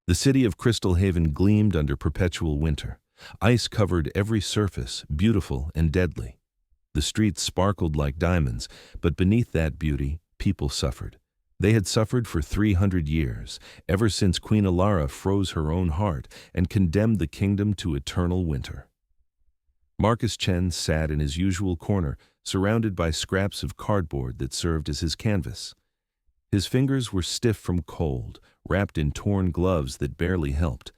The city of Crystalhaven gleamed under perpetual winter. Ice covered every surface, beautiful and deadly. The streets sparkled like diamonds, but beneath that beauty, people suffered. They had suffered for 300 years, ever since Queen Elara froze her own heart and condemned the kingdom to eternal winter. Marcus Chen sat in his usual corner, surrounded by scraps of cardboard that served as his canvas. His fingers were stiff from cold, wrapped in torn gloves that barely helped.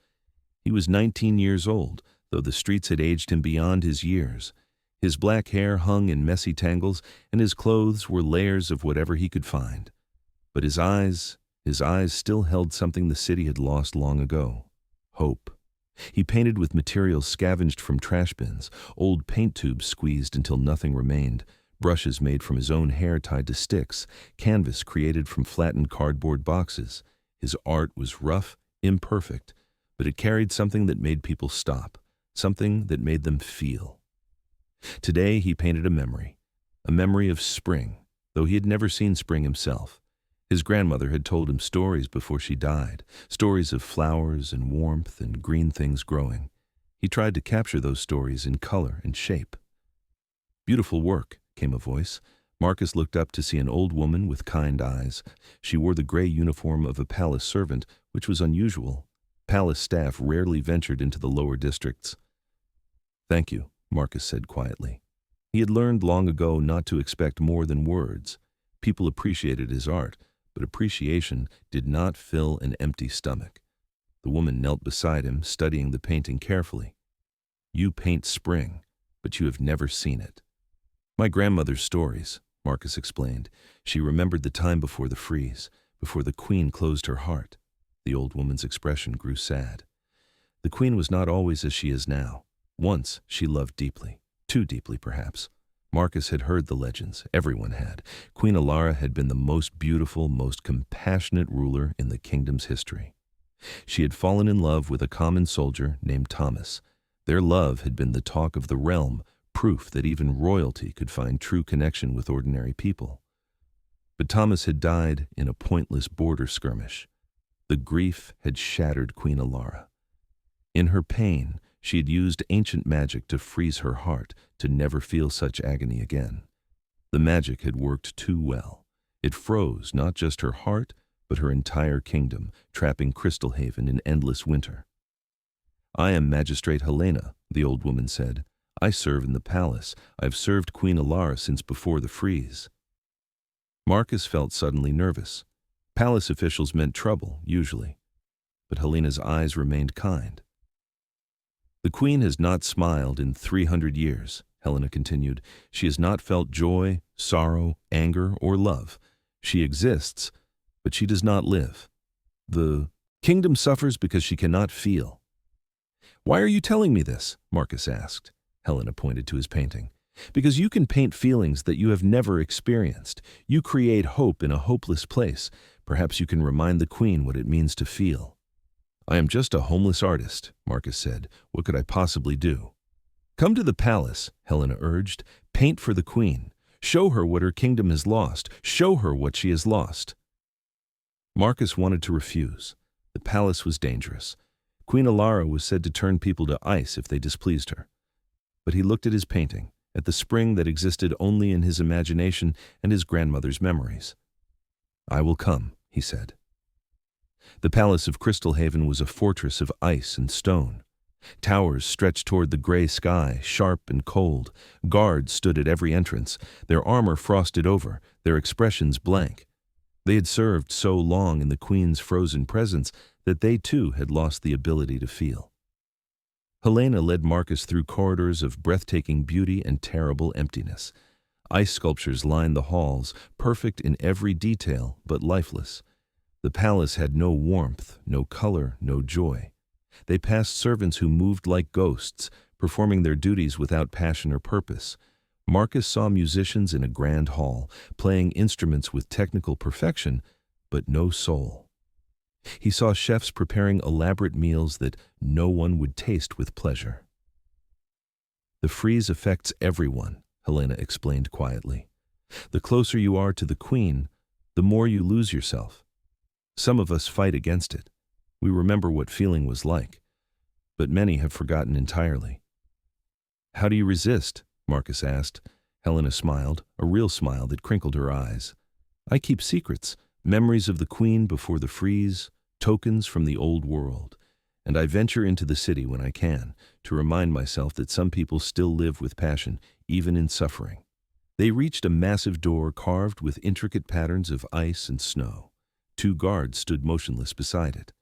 He was 19 years old, though the streets had aged him beyond his years. His black hair hung in messy tangles, and his clothes were layers of whatever he could find. But his eyes still held something the city had lost long ago: hope. He painted with materials scavenged from trash bins, old paint tubes squeezed until nothing remained, brushes made from his own hair tied to sticks, canvas created from flattened cardboard boxes. His art was rough, imperfect, but it carried something that made people stop, something that made them feel. Today he painted a memory of spring, though he had never seen spring himself. His grandmother had told him stories before she died, stories of flowers and warmth and green things growing. He tried to capture those stories in color and shape. "Beautiful work," came a voice. Marcus looked up to see an old woman with kind eyes. She wore the gray uniform of a palace servant, which was unusual. Palace staff rarely ventured into the lower districts. "Thank you," Marcus said quietly. He had learned long ago not to expect more than words. People appreciated his art, but appreciation did not fill an empty stomach. The woman knelt beside him, studying the painting carefully. "You paint spring, but you have never seen it." "My grandmother's stories," Marcus explained. She remembered the time before the freeze, before the queen closed her heart. The old woman's expression grew sad. The queen was not always as she is now. Once she loved deeply, too deeply perhaps. Marcus had heard the legends, everyone had. Queen Elara had been the most beautiful, most compassionate ruler in the kingdom's history. She had fallen in love with a common soldier named Thomas. Their love had been the talk of the realm, proof that even royalty could find true connection with ordinary people. But Thomas had died in a pointless border skirmish. The grief had shattered Queen Elara. In her pain, she had used ancient magic to freeze her heart, to never feel such agony again. The magic had worked too well. It froze not just her heart, but her entire kingdom, trapping Crystalhaven in endless winter. "I am Magistrate Helena," the old woman said. "I serve in the palace. I've served Queen Elara since before the freeze." Marcus felt suddenly nervous. Palace officials meant trouble, usually. But Helena's eyes remained kind. "The queen has not smiled in 300 years, Helena continued. "She has not felt joy, sorrow, anger, or love. She exists, but she does not live. The kingdom suffers because she cannot feel." "Why are you telling me this?" Marcus asked. Helena pointed to his painting. "Because you can paint feelings that you have never experienced. You create hope in a hopeless place. Perhaps you can remind the queen what it means to feel." "I am just a homeless artist," Marcus said. "What could I possibly do?" "Come to the palace," Helena urged. "Paint for the queen. Show her what her kingdom has lost. Show her what she has lost." Marcus wanted to refuse. The palace was dangerous. Queen Elara was said to turn people to ice if they displeased her. But he looked at his painting, at the spring that existed only in his imagination and his grandmother's memories. "I will come," he said. The palace of Crystalhaven was a fortress of ice and stone. Towers stretched toward the gray sky, sharp and cold. Guards stood at every entrance, their armor frosted over, their expressions blank. They had served so long in the queen's frozen presence that they too had lost the ability to feel. Helena led Marcus through corridors of breathtaking beauty and terrible emptiness. Ice sculptures lined the halls, perfect in every detail, but lifeless. The palace had no warmth, no color, no joy. They passed servants who moved like ghosts, performing their duties without passion or purpose. Marcus saw musicians in a grand hall, playing instruments with technical perfection, but no soul. He saw chefs preparing elaborate meals that no one would taste with pleasure. "The freeze affects everyone," Helena explained quietly. "The closer you are to the queen, the more you lose yourself. Some of us fight against it. We remember what feeling was like, but many have forgotten entirely. How do you resist? Marcus asked. Helena smiled, a real smile that crinkled her eyes. I keep secrets, memories of the Queen before the freeze, tokens from the old world, and I venture into the city when I can, to remind myself that some people still live with passion, even in suffering. They reached a massive door carved with intricate patterns of ice and snow. 2 guards stood motionless beside it.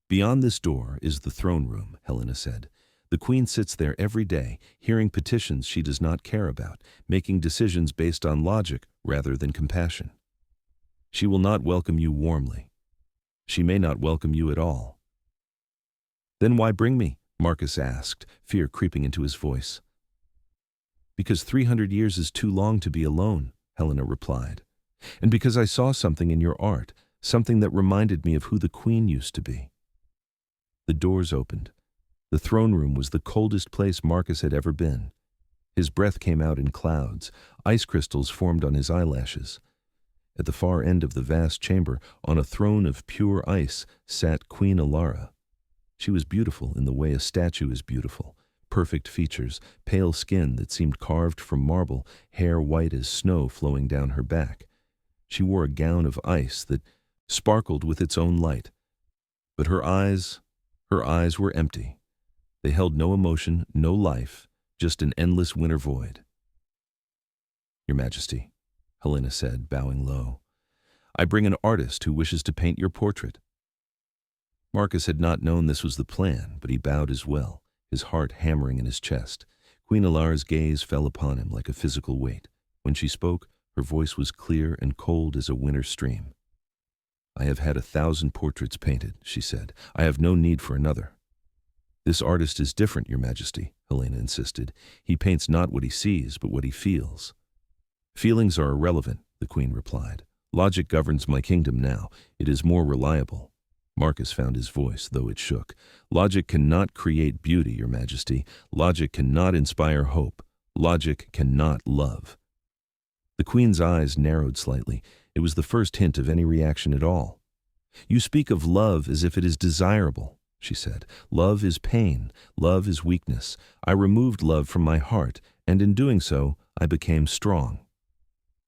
Beyond this door is the throne room, Helena said. The Queen sits there every day, hearing petitions she does not care about, making decisions based on logic rather than compassion. She will not welcome you warmly. She may not welcome you at all. Then why bring me? Marcus asked, fear creeping into his voice. Because 300 years is too long to be alone, Helena replied. And because I saw something in your art, something that reminded me of who the Queen used to be. The doors opened. The throne room was the coldest place Marcus had ever been. His breath came out in clouds. Ice crystals formed on his eyelashes. At the far end of the vast chamber, on a throne of pure ice, sat Queen Elara. She was beautiful in the way a statue is beautiful. Perfect features, pale skin that seemed carved from marble, hair white as snow flowing down her back. She wore a gown of ice that sparkled with its own light. But her eyes were empty. They held no emotion, no life, just an endless winter void. Your Majesty, Helena said, bowing low, I bring an artist who wishes to paint your portrait. Marcus had not known this was the plan, but he bowed as well, his heart hammering in his chest. Queen Elara's gaze fell upon him like a physical weight. When she spoke, her voice was clear and cold as a winter stream. I have had 1,000 portraits painted, she said. I have no need for another. This artist is different, Your Majesty, Helena insisted. He paints not what he sees, but what he feels. Feelings are irrelevant, the Queen replied. Logic governs my kingdom now. It is more reliable. Marcus found his voice, though it shook. Logic cannot create beauty, Your Majesty. Logic cannot inspire hope. Logic cannot love. The Queen's eyes narrowed slightly. It was the first hint of any reaction at all. You speak of love as if it is desirable, she said. Love is pain. Love is weakness. I removed love from my heart, and in doing so, I became strong.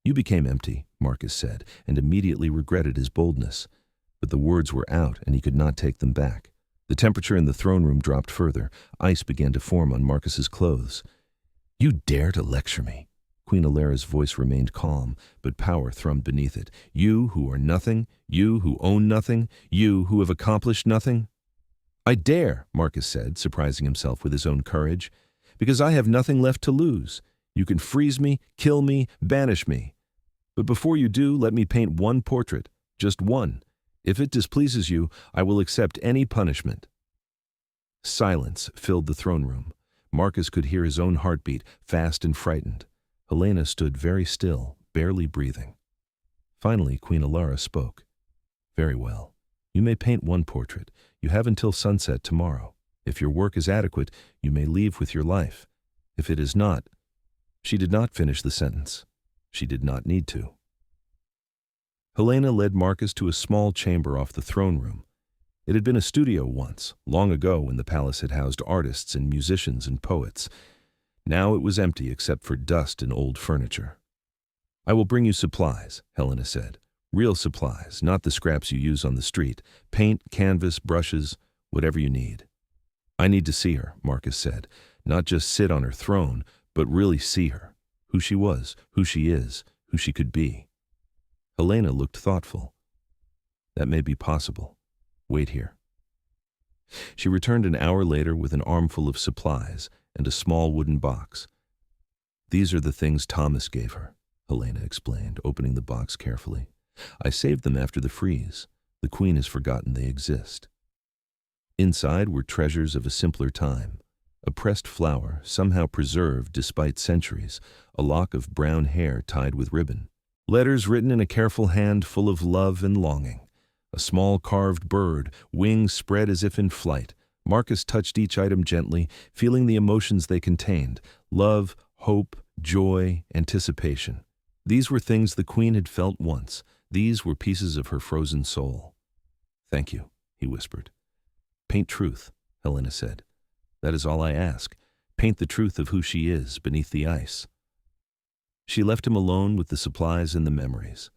You became empty, Marcus said, and immediately regretted his boldness. But the words were out, and he could not take them back. The temperature in the throne room dropped further. Ice began to form on Marcus's clothes. You dare to lecture me? Queen Elara's voice remained calm, but power thrummed beneath it. You who are nothing, you who own nothing, you who have accomplished nothing? I dare, Marcus said, surprising himself with his own courage, because I have nothing left to lose. You can freeze me, kill me, banish me. But before you do, let me paint one portrait, just one. If it displeases you, I will accept any punishment. Silence filled the throne room. Marcus could hear his own heartbeat, fast and frightened. Helena stood very still, barely breathing. Finally, Queen Elara spoke. Very well. You may paint one portrait. You have until sunset tomorrow. If your work is adequate, you may leave with your life. If it is not, she did not finish the sentence. She did not need to. Helena led Marcus to a small chamber off the throne room. It had been a studio once, long ago when the palace had housed artists and musicians and poets. Now it was empty except for dust and old furniture. I will bring you supplies, Helena said. Real supplies, not the scraps you use on the street. Paint, canvas, brushes, whatever you need. I need to see her, Marcus said. Not just sit on her throne, but really see her. Who she was, who she is, who she could be. Helena looked thoughtful. That may be possible. Wait here. She returned an hour later with an armful of supplies and a small wooden box. These are the things Thomas gave her, Helena explained, opening the box carefully. I saved them after the freeze. The Queen has forgotten they exist. Inside were treasures of a simpler time. A pressed flower, somehow preserved despite centuries, a lock of brown hair tied with ribbon. Letters written in a careful hand full of love and longing. A small carved bird, wings spread as if in flight. Marcus touched each item gently, feeling the emotions they contained. Love, hope, joy, anticipation. These were things the Queen had felt once. These were pieces of her frozen soul. Thank you, he he whispered. Paint truth, Helena said. That is all I ask. Paint the truth of who she is beneath the ice. She left him alone with the supplies and the memories.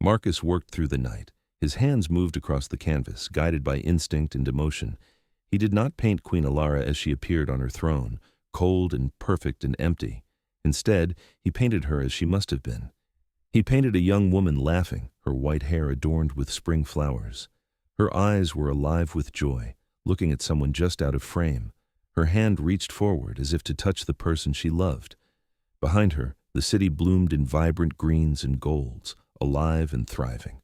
Marcus worked through the night. His hands moved across the canvas, guided by instinct and emotion. He did not paint Queen Elara as she appeared on her throne, cold and perfect and empty. Instead, he painted her as she must have been. He painted a young woman laughing, her white hair adorned with spring flowers. Her eyes were alive with joy, looking at someone just out of frame. Her hand reached forward as if to touch the person she loved. Behind her, the city bloomed in vibrant greens and golds, alive and thriving.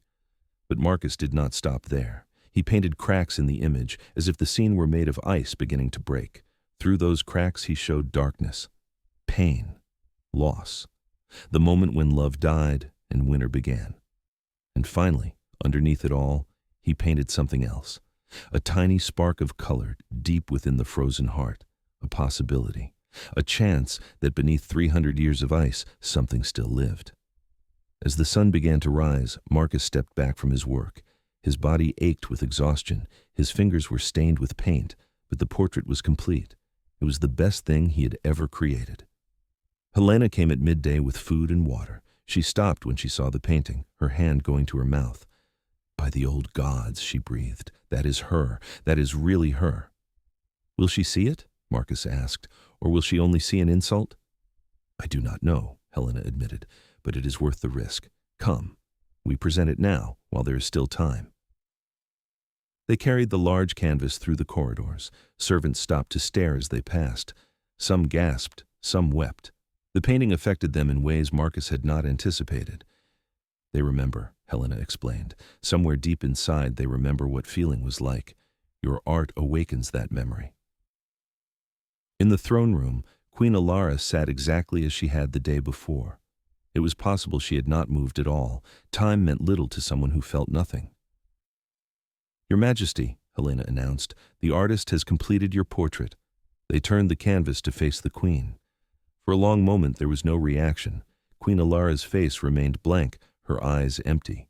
But Marcus did not stop there. He painted cracks in the image, as if the scene were made of ice beginning to break. Through those cracks he showed darkness, pain, loss, the moment when love died and winter began. And finally, underneath it all, he painted something else. A tiny spark of color deep within the frozen heart, a possibility, a chance that beneath 300 years of ice, something still lived. As the sun began to rise, Marcus stepped back from his work. His body ached with exhaustion, his fingers were stained with paint, but the portrait was complete. It was the best thing he had ever created. Helena came at midday with food and water. She stopped when she saw the painting, her hand going to her mouth. By the old gods, she breathed. That is her. That is really her. Will she see it? Marcus asked. Or will she only see an insult? I do not know, Helena admitted, but it is worth the risk. Come, we present it now, while there is still time. They carried the large canvas through the corridors. Servants stopped to stare as they passed. Some gasped, some wept. The painting affected them in ways Marcus had not anticipated. They remember, Helena explained. Somewhere deep inside they remember what feeling was like. Your art awakens that memory. In the throne room, Queen Elara sat exactly as she had the day before. It was possible she had not moved at all. Time meant little to someone who felt nothing. Your Majesty, Helena announced, the artist has completed your portrait. They turned the canvas to face the Queen. For a long moment there was no reaction. Queen Elara's face remained blank, her eyes empty.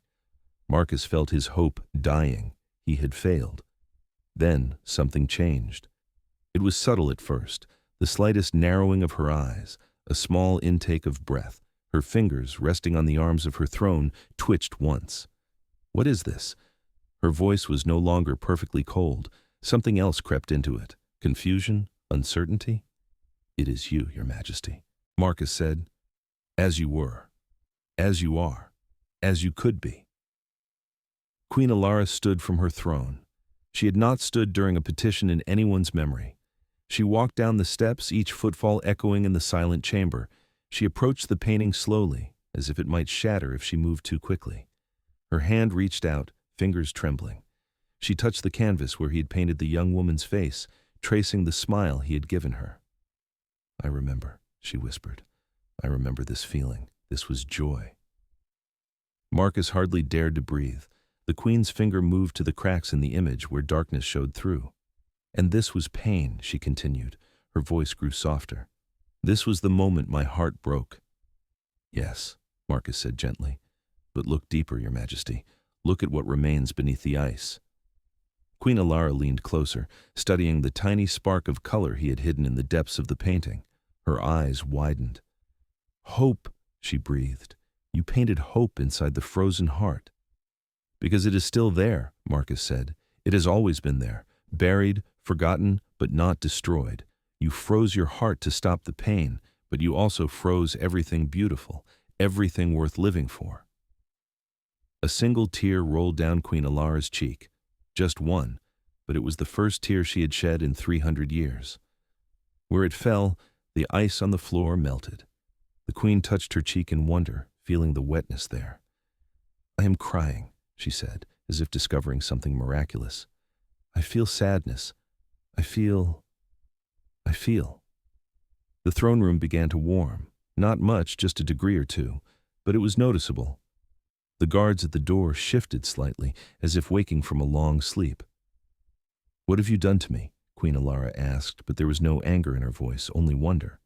Marcus felt his hope dying. He had failed. Then something changed. It was subtle at first, the slightest narrowing of her eyes, a small intake of breath. Her fingers, resting on the arms of her throne, twitched once. What is this? Her voice was no longer perfectly cold. Something else crept into it. Confusion? Uncertainty? It is you, Your Majesty, Marcus said. As you were. As you are. As you could be. Queen Elara stood from her throne. She had not stood during a petition in anyone's memory. She walked down the steps, each footfall echoing in the silent chamber. She approached the painting slowly, as if it might shatter if she moved too quickly. Her hand reached out, fingers trembling. She touched the canvas where he had painted the young woman's face, tracing the smile he had given her. I remember, she whispered. I remember this feeling. This was joy. Marcus hardly dared to breathe. The Queen's finger moved to the cracks in the image where darkness showed through. And this was pain, she continued. Her voice grew softer. This was the moment my heart broke. Yes, Marcus said gently. But look deeper, Your Majesty. Look at what remains beneath the ice. Queen Elara leaned closer, studying the tiny spark of color he had hidden in the depths of the painting. Her eyes widened. Hope, she breathed. You painted hope inside the frozen heart. Because it is still there, Marcus said. It has always been there, buried, forgotten, but not destroyed. You froze your heart to stop the pain, but you also froze everything beautiful, everything worth living for. A single tear rolled down Queen Elara's cheek. Just one, but it was the first tear she had shed in 300 years. Where it fell, the ice on the floor melted. The Queen touched her cheek in wonder, feeling the wetness there. I am crying, she said, as if discovering something miraculous. I feel sadness. I feel. The throne room began to warm. Not much, just a degree or two, but it was noticeable. The guards at the door shifted slightly, as if waking from a long sleep. What have you done to me? Queen Elara asked, but there was no anger in her voice, only wonder.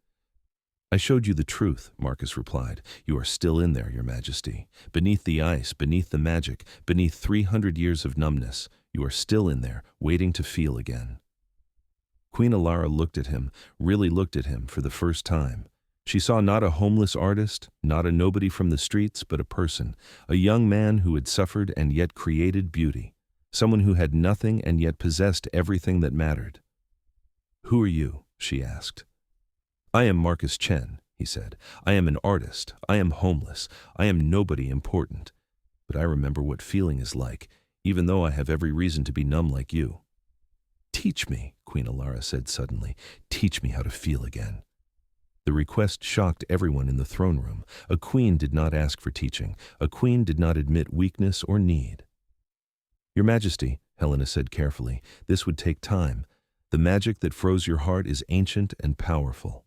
I showed you the truth, Marcus replied. You are still in there, Your Majesty. Beneath the ice, beneath the magic, beneath 300 years of numbness, You are still in there, waiting to feel again." Queen Elara looked at him, really looked at him for the first time. She saw not a homeless artist, not a nobody from the streets, but a person, a young man who had suffered and yet created beauty, someone who had nothing and yet possessed everything that mattered. "Who are you?" she asked. "I am Marcus Chen," he said. "I am an artist. I am homeless. I am nobody important. But I remember what feeling is like, even though I have every reason to be numb like you." "Teach me," Queen Elara said suddenly. "Teach me how to feel again." The request shocked everyone in the throne room. A queen did not ask for teaching. A queen did not admit weakness or need. "Your Majesty," Helena said carefully, "this would take time. The magic that froze your heart is ancient and powerful."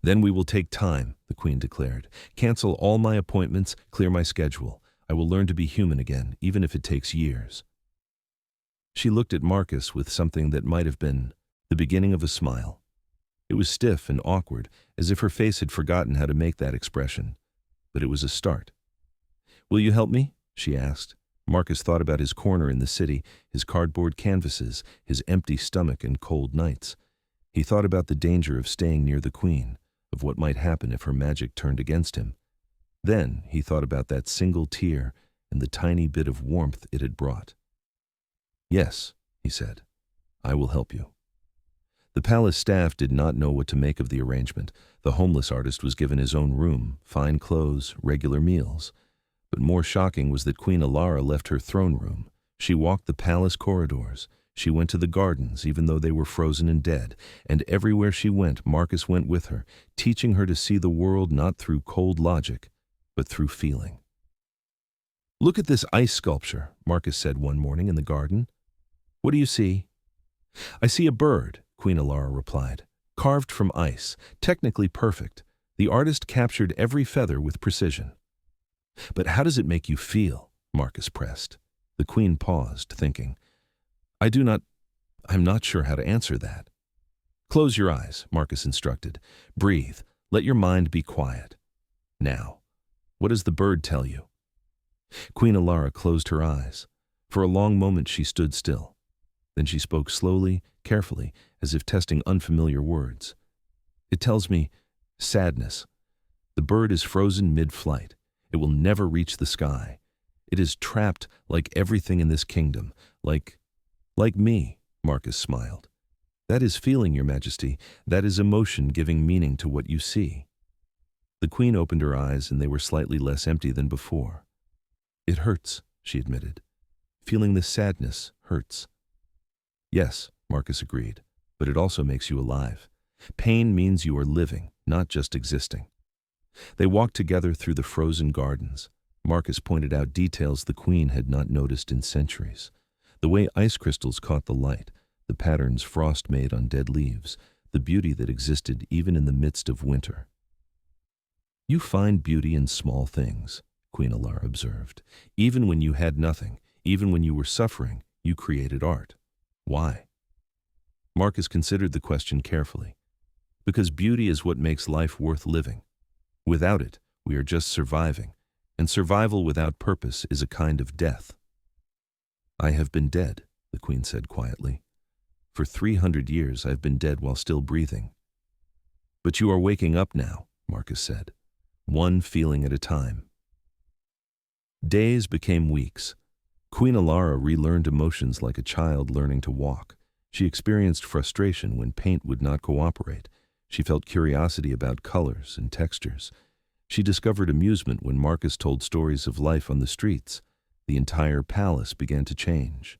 "Then we will take time," the queen declared. "Cancel all my appointments, clear my schedule. I will learn to be human again, even if it takes years." She looked at Marcus with something that might have been the beginning of a smile. It was stiff and awkward, as if her face had forgotten how to make that expression. But it was a start. "Will you help me?" she asked. Marcus thought about his corner in the city, his cardboard canvases, his empty stomach and cold nights. He thought about the danger of staying near the queen, of what might happen if her magic turned against him. Then he thought about that single tear and the tiny bit of warmth it had brought. "Yes," he said, "I will help you." The palace staff did not know what to make of the arrangement. The homeless artist was given his own room, fine clothes, regular meals. But more shocking was that Queen Elara left her throne room. She walked the palace corridors. She went to the gardens, even though they were frozen and dead. And everywhere she went, Marcus went with her, teaching her to see the world not through cold logic, but through feeling. "Look at this ice sculpture," Marcus said one morning in the garden. "What do you see?" "I see a bird," Queen Elara replied, "carved from ice, technically perfect. The artist captured every feather with precision." "But how does it make you feel?" Marcus pressed. The queen paused, thinking. I'm not sure how to answer that." "Close your eyes," Marcus instructed. "Breathe. Let your mind be quiet. Now, what does the bird tell you?" Queen Elara closed her eyes. For a long moment she stood still. Then she spoke slowly, carefully, as if testing unfamiliar words. "It tells me sadness. The bird is frozen mid-flight. It will never reach the sky. It is trapped like everything in this kingdom, like me," Marcus smiled. "That is feeling, Your Majesty. That is emotion giving meaning to what you see." The queen opened her eyes, and they were slightly less empty than before. "It hurts," she admitted. "Feeling this sadness hurts." "Yes," Marcus agreed, "but it also makes you alive. Pain means you are living, not just existing." They walked together through the frozen gardens. Marcus pointed out details the queen had not noticed in centuries. The way ice crystals caught the light, the patterns frost made on dead leaves, the beauty that existed even in the midst of winter. "You find beauty in small things," Queen Elara observed. "Even when you had nothing, even when you were suffering, you created art. Why?" Marcus considered the question carefully. "Because beauty is what makes life worth living. Without it, we are just surviving, and survival without purpose is a kind of death." "I have been dead," the queen said quietly. "For 300 years I have been dead while still breathing." "But you are waking up now," Marcus said, "one feeling at a time." Days became weeks. Queen Elara relearned emotions like a child learning to walk. She experienced frustration when paint would not cooperate. She felt curiosity about colors and textures. She discovered amusement when Marcus told stories of life on the streets. The entire palace began to change.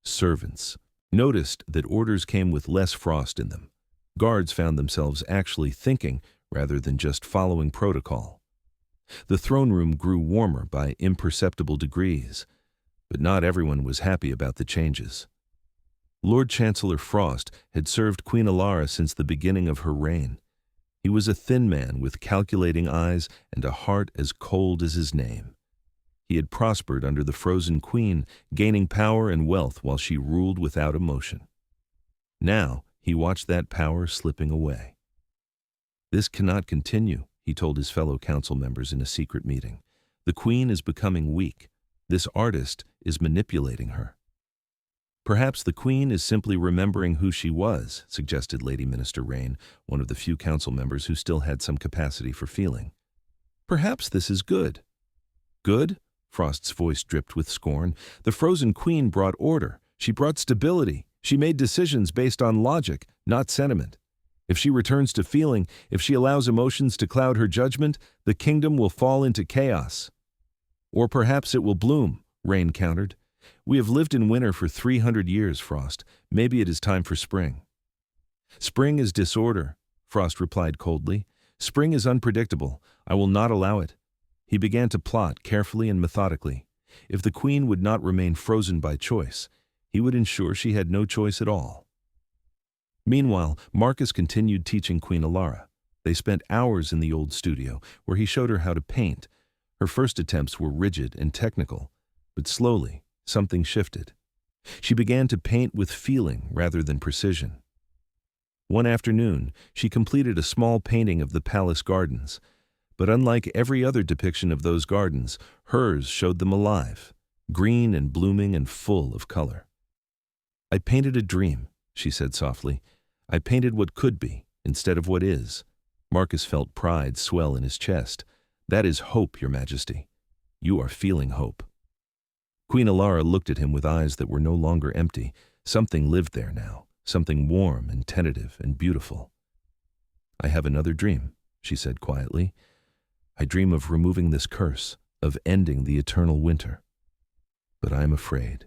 Servants noticed that orders came with less frost in them. Guards found themselves actually thinking rather than just following protocol. The throne room grew warmer by imperceptible degrees, but not everyone was happy about the changes. Lord Chancellor Frost had served Queen Elara since the beginning of her reign. He was a thin man with calculating eyes and a heart as cold as his name. He had prospered under the frozen queen, gaining power and wealth while she ruled without emotion. Now he watched that power slipping away. "This cannot continue," he told his fellow council members in a secret meeting. "The queen is becoming weak. This artist is manipulating her." Perhaps the Queen is simply remembering who she was, suggested Lady Minister Rain, one of the few council members who still had some capacity for feeling. Perhaps this is good. Good? Frost's voice dripped with scorn. The frozen Queen brought order. She brought stability. She made decisions based on logic, not sentiment. If she returns to feeling, if she allows emotions to cloud her judgment, the kingdom will fall into chaos. Or perhaps it will bloom, Rain countered. We have lived in winter for 300 years, Frost. Maybe it is time for spring. Spring is disorder, Frost replied coldly. Spring is unpredictable. I will not allow it. He began to plot carefully and methodically. If the Queen would not remain frozen by choice, he would ensure she had no choice at all. Meanwhile, Marcus continued teaching Queen Elara. They spent hours in the old studio, where he showed her how to paint. Her first attempts were rigid and technical, but slowly, something shifted. She began to paint with feeling rather than precision. One afternoon, she completed a small painting of the palace gardens, but unlike every other depiction of those gardens, hers showed them alive, green and blooming and full of color. I painted a dream, she said softly. I painted what could be, instead of what is. Marcus felt pride swell in his chest. That is hope, Your Majesty. You are feeling hope. Queen Elara looked at him with eyes that were no longer empty. Something lived there now, something warm and tentative and beautiful. I have another dream, she said quietly. I dream of removing this curse, of ending the eternal winter. But I am afraid.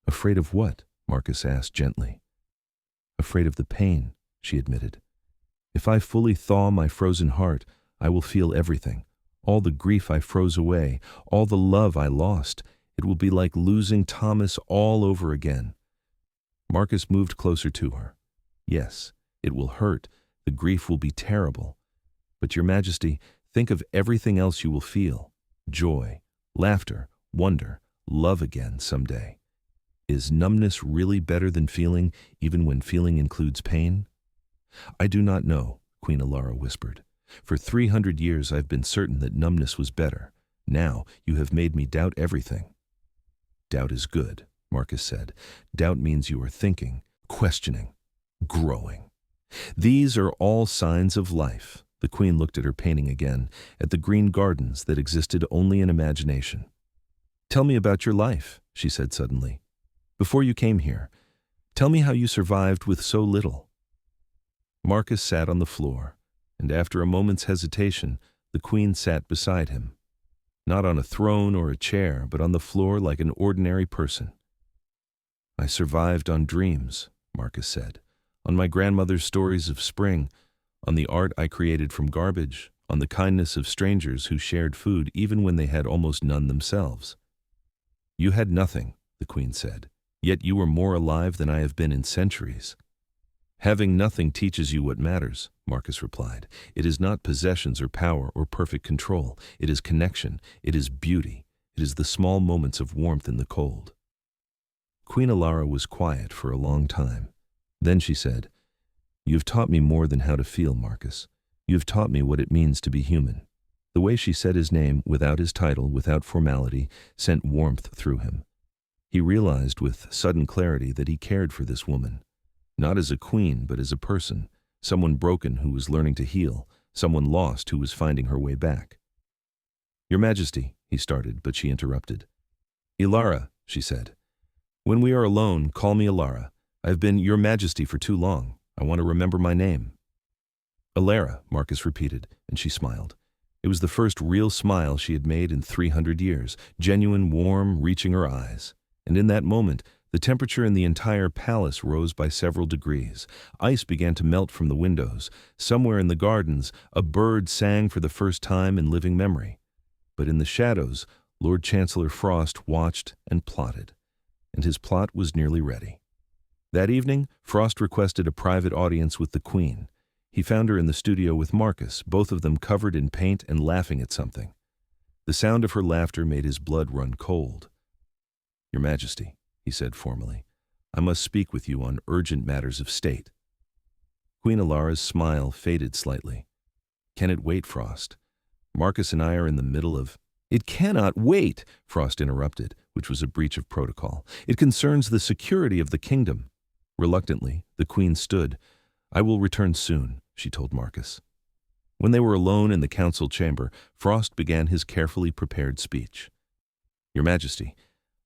Afraid of what? Marcus asked gently. Afraid of the pain, she admitted. If I fully thaw my frozen heart, I will feel everything, all the grief I froze away, all the love I lost. It will be like losing Thomas all over again. Marcus moved closer to her. Yes, it will hurt. The grief will be terrible. But Your Majesty, think of everything else you will feel. Joy, laughter, wonder, love again someday. Is numbness really better than feeling, even when feeling includes pain? I do not know, Queen Elara whispered. For 300 years I've been certain that numbness was better. Now you have made me doubt everything. Doubt is good, Marcus said. Doubt means you are thinking, questioning, growing. These are all signs of life. The Queen looked at her painting again, at the green gardens that existed only in imagination. Tell me about your life, she said suddenly. Before you came here, tell me how you survived with so little. Marcus sat on the floor, and after a moment's hesitation, the Queen sat beside him. Not on a throne or a chair, but on the floor like an ordinary person. I survived on dreams, Marcus said, on my grandmother's stories of spring, on the art I created from garbage, on the kindness of strangers who shared food even when they had almost none themselves. You had nothing, the Queen said, yet you were more alive than I have been in centuries. Having nothing teaches you what matters, Marcus replied. It is not possessions or power or perfect control. It is connection. It is beauty. It is the small moments of warmth in the cold. Queen Elara was quiet for a long time. Then she said, You have taught me more than how to feel, Marcus. You have taught me what it means to be human. The way she said his name, without his title, without formality, sent warmth through him. He realized with sudden clarity that he cared for this woman. Not as a queen, but as a person, someone broken who was learning to heal, someone lost who was finding her way back. Your Majesty, he started, but she interrupted. Elara, she said. When we are alone, call me Elara. I have been Your Majesty for too long. I want to remember my name. Elara, Marcus repeated, and she smiled. It was the first real smile she had made in 300 years, genuine, warm, reaching her eyes. And in that moment, the temperature in the entire palace rose by several degrees. Ice began to melt from the windows. Somewhere in the gardens, a bird sang for the first time in living memory. But in the shadows, Lord Chancellor Frost watched and plotted. And his plot was nearly ready. That evening, Frost requested a private audience with the Queen. He found her in the studio with Marcus, both of them covered in paint and laughing at something. The sound of her laughter made his blood run cold. Your Majesty, he said formally, I must speak with you on urgent matters of state. Queen Elara's smile faded slightly. Can it wait, Frost? Marcus and I are in the middle of... It cannot wait, Frost interrupted, which was a breach of protocol. It concerns the security of the kingdom. Reluctantly, the queen stood. I will return soon, she told Marcus. When they were alone in the council chamber, Frost began his carefully prepared speech. Your Majesty,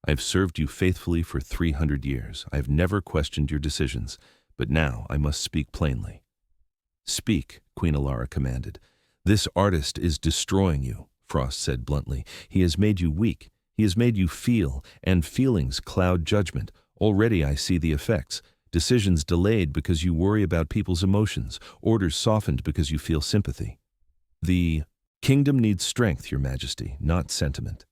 I have served you faithfully for 300 years. I have never questioned your decisions, but now I must speak plainly. Speak, Queen Elara commanded. This artist is destroying you, Frost said bluntly. He has made you weak. He has made you feel, and feelings cloud judgment. Already I see the effects. Decisions delayed because you worry about people's emotions. Orders softened because you feel sympathy. The kingdom needs strength, Your Majesty, not sentiment.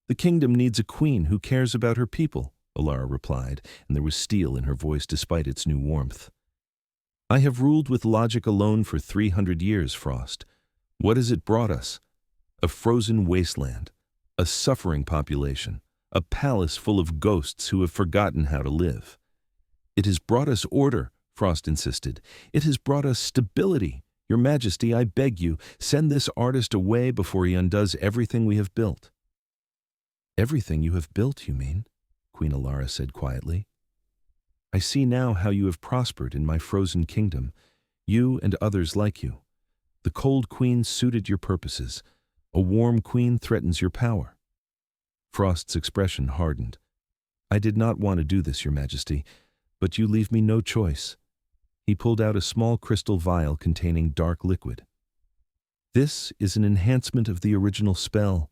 The kingdom needs a queen who cares about her people, Elara replied, and there was steel in her voice despite its new warmth. I have ruled with logic alone for 300 years, Frost. What has it brought us? A frozen wasteland, a suffering population, a palace full of ghosts who have forgotten how to live. It has brought us order, Frost insisted. It has brought us stability. Your Majesty, I beg you, send this artist away before he undoes everything we have built. Everything you have built, you mean? Queen Elara said quietly. I see now how you have prospered in my frozen kingdom, you and others like you. The cold queen suited your purposes. A warm queen threatens your power. Frost's expression hardened. I did not want to do this, Your Majesty, but you leave me no choice. He pulled out a small crystal vial containing dark liquid. This is an enhancement of the original spell,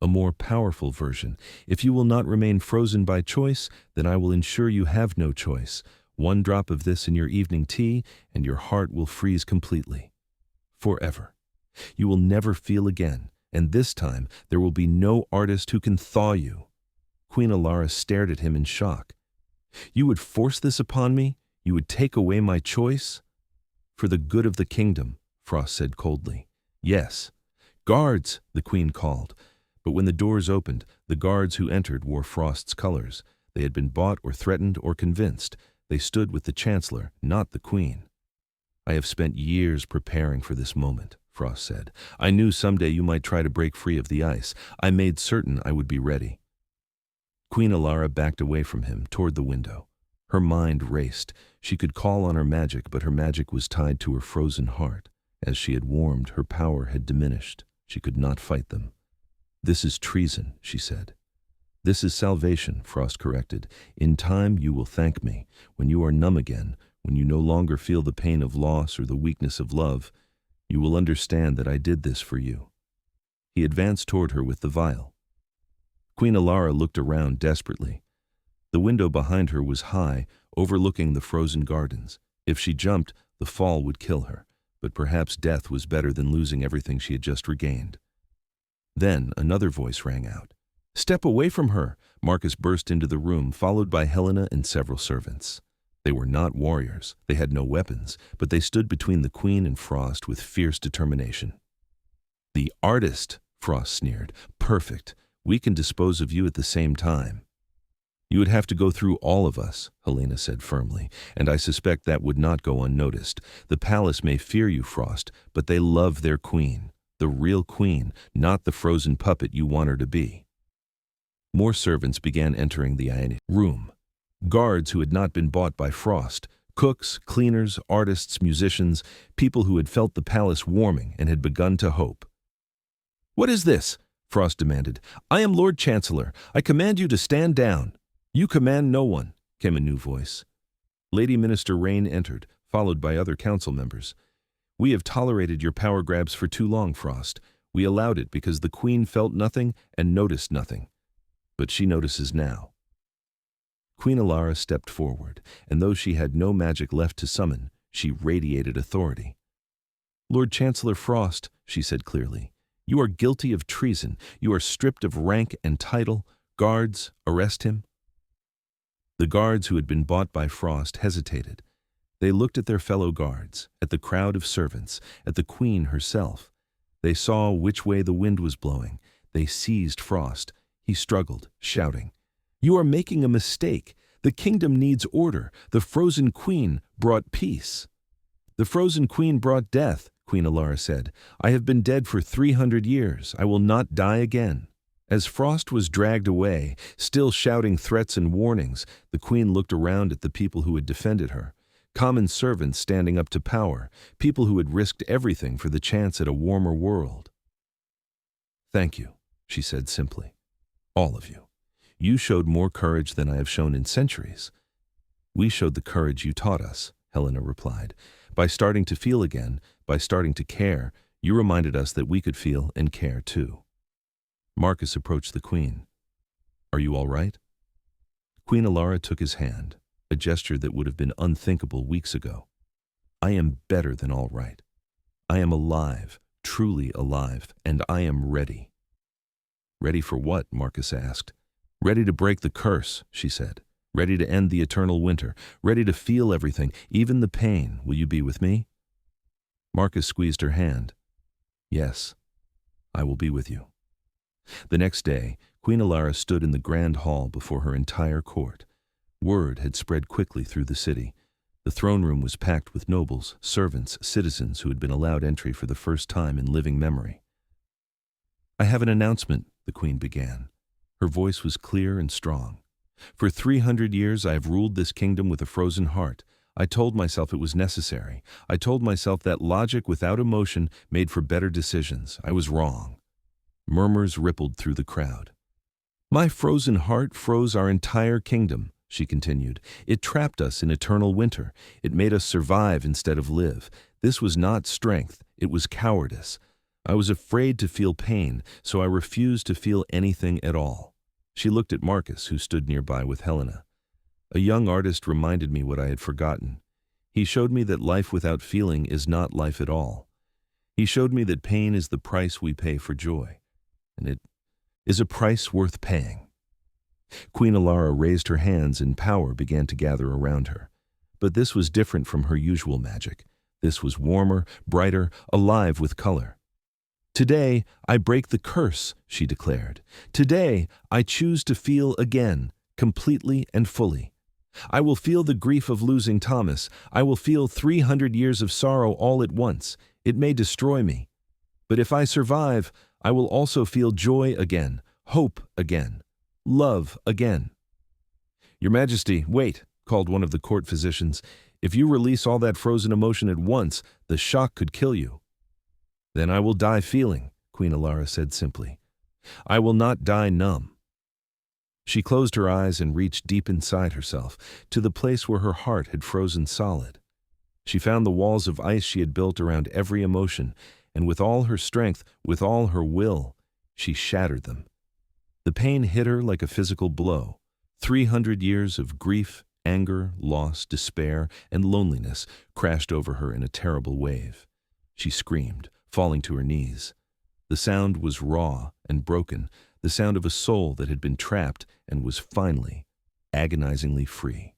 a more powerful version. If you will not remain frozen by choice, then I will ensure you have no choice. 1 drop of this in your evening tea, and your heart will freeze completely. Forever. You will never feel again, and this time there will be no artist who can thaw you. Queen Elara stared at him in shock. You would force this upon me? You would take away my choice? For the good of the kingdom, Frost said coldly. Yes. Guards, the queen called. But when the doors opened, the guards who entered wore Frost's colors. They had been bought or threatened or convinced. They stood with the chancellor, not the queen. I have spent years preparing for this moment, Frost said. I knew someday you might try to break free of the ice. I made certain I would be ready. Queen Elara backed away from him, toward the window. Her mind raced. She could call on her magic, but her magic was tied to her frozen heart. As she had warmed, her power had diminished. She could not fight them. This is treason, she said. This is salvation, Frost corrected. In time you will thank me. When you are numb again, when you no longer feel the pain of loss or the weakness of love, you will understand that I did this for you. He advanced toward her with the vial. Queen Elara looked around desperately. The window behind her was high, overlooking the frozen gardens. If she jumped, the fall would kill her, but perhaps death was better than losing everything she had just regained. Then another voice rang out. Step away from her! Marcus burst into the room, followed by Helena and several servants. They were not warriors. They had no weapons, but they stood between the queen and Frost with fierce determination. The artist, Frost sneered. Perfect. We can dispose of you at the same time. You would have to go through all of us, Helena said firmly, and I suspect that would not go unnoticed. The palace may fear you, Frost, but they love their queen. The real queen, not the frozen puppet you want her to be. More servants began entering the room. Guards who had not been bought by Frost, cooks, cleaners, artists, musicians, people who had felt the palace warming and had begun to hope. What is this? Frost demanded. I am Lord Chancellor. I command you to stand down. You command no one, came a new voice. Lady Minister Rain entered, followed by other council members. We have tolerated your power grabs for too long, Frost. We allowed it because the queen felt nothing and noticed nothing. But she notices now. Queen Elara stepped forward, and though she had no magic left to summon, she radiated authority. Lord Chancellor Frost, she said clearly, you are guilty of treason. You are stripped of rank and title. Guards, arrest him. The guards who had been bought by Frost hesitated. They looked at their fellow guards, at the crowd of servants, at the queen herself. They saw which way the wind was blowing. They seized Frost. He struggled, shouting, You are making a mistake. The kingdom needs order. The frozen queen brought peace. The frozen queen brought death, Queen Elara said. "I have been dead for 300 years. I will not die again." As Frost was dragged away, still shouting threats and warnings, the queen looked around at the people who had defended her. Common servants standing up to power, people who had risked everything for the chance at a warmer world. "Thank you," she said simply. "All of you. You showed more courage than I have shown in centuries." "We showed the courage you taught us," Helena replied. "By starting to feel again, by starting to care, you reminded us that we could feel and care too." Marcus approached the queen. "Are you all right?" Queen Elara took his hand, a gesture that would have been unthinkable weeks ago. "I am better than all right. I am alive, truly alive, and I am ready." "Ready for what?" Marcus asked. "Ready to break the curse," she said. "Ready to end the eternal winter. Ready to feel everything, even the pain. Will you be with me?" Marcus squeezed her hand. "Yes, I will be with you." The next day, Queen Elara stood in the grand hall before her entire court. Word had spread quickly through the city. The throne room was packed with nobles, servants, citizens who had been allowed entry for the first time in living memory. "I have an announcement," the queen began. Her voice was clear and strong. "For 300 years I have ruled this kingdom with a frozen heart. I told myself it was necessary. I told myself that logic without emotion made for better decisions. I was wrong." Murmurs rippled through the crowd. "My frozen heart froze our entire kingdom," she continued. "It trapped us in eternal winter. It made us survive instead of live. This was not strength, it was cowardice. I was afraid to feel pain, so I refused to feel anything at all." She looked at Marcus, who stood nearby with Helena. "A young artist reminded me what I had forgotten. He showed me that life without feeling is not life at all. He showed me that pain is the price we pay for joy. And it is a price worth paying." Queen Elara raised her hands and power began to gather around her. But this was different from her usual magic. This was warmer, brighter, alive with color. "Today, I break the curse," she declared. "Today, I choose to feel again, completely and fully. I will feel the grief of losing Thomas. I will feel 300 years of sorrow all at once. It may destroy me. But if I survive, I will also feel joy again, hope again, love again." "Your Majesty, wait," called one of the court physicians. "If you release all that frozen emotion at once, the shock could kill you." "Then I will die feeling," Queen Elara said simply. "I will not die numb." She closed her eyes and reached deep inside herself, to the place where her heart had frozen solid. She found the walls of ice she had built around every emotion, and with all her strength, with all her will, she shattered them. The pain hit her like a physical blow. 300 years of grief, anger, loss, despair, and loneliness crashed over her in a terrible wave. She screamed, falling to her knees. The sound was raw and broken, the sound of a soul that had been trapped and was finally, agonizingly free.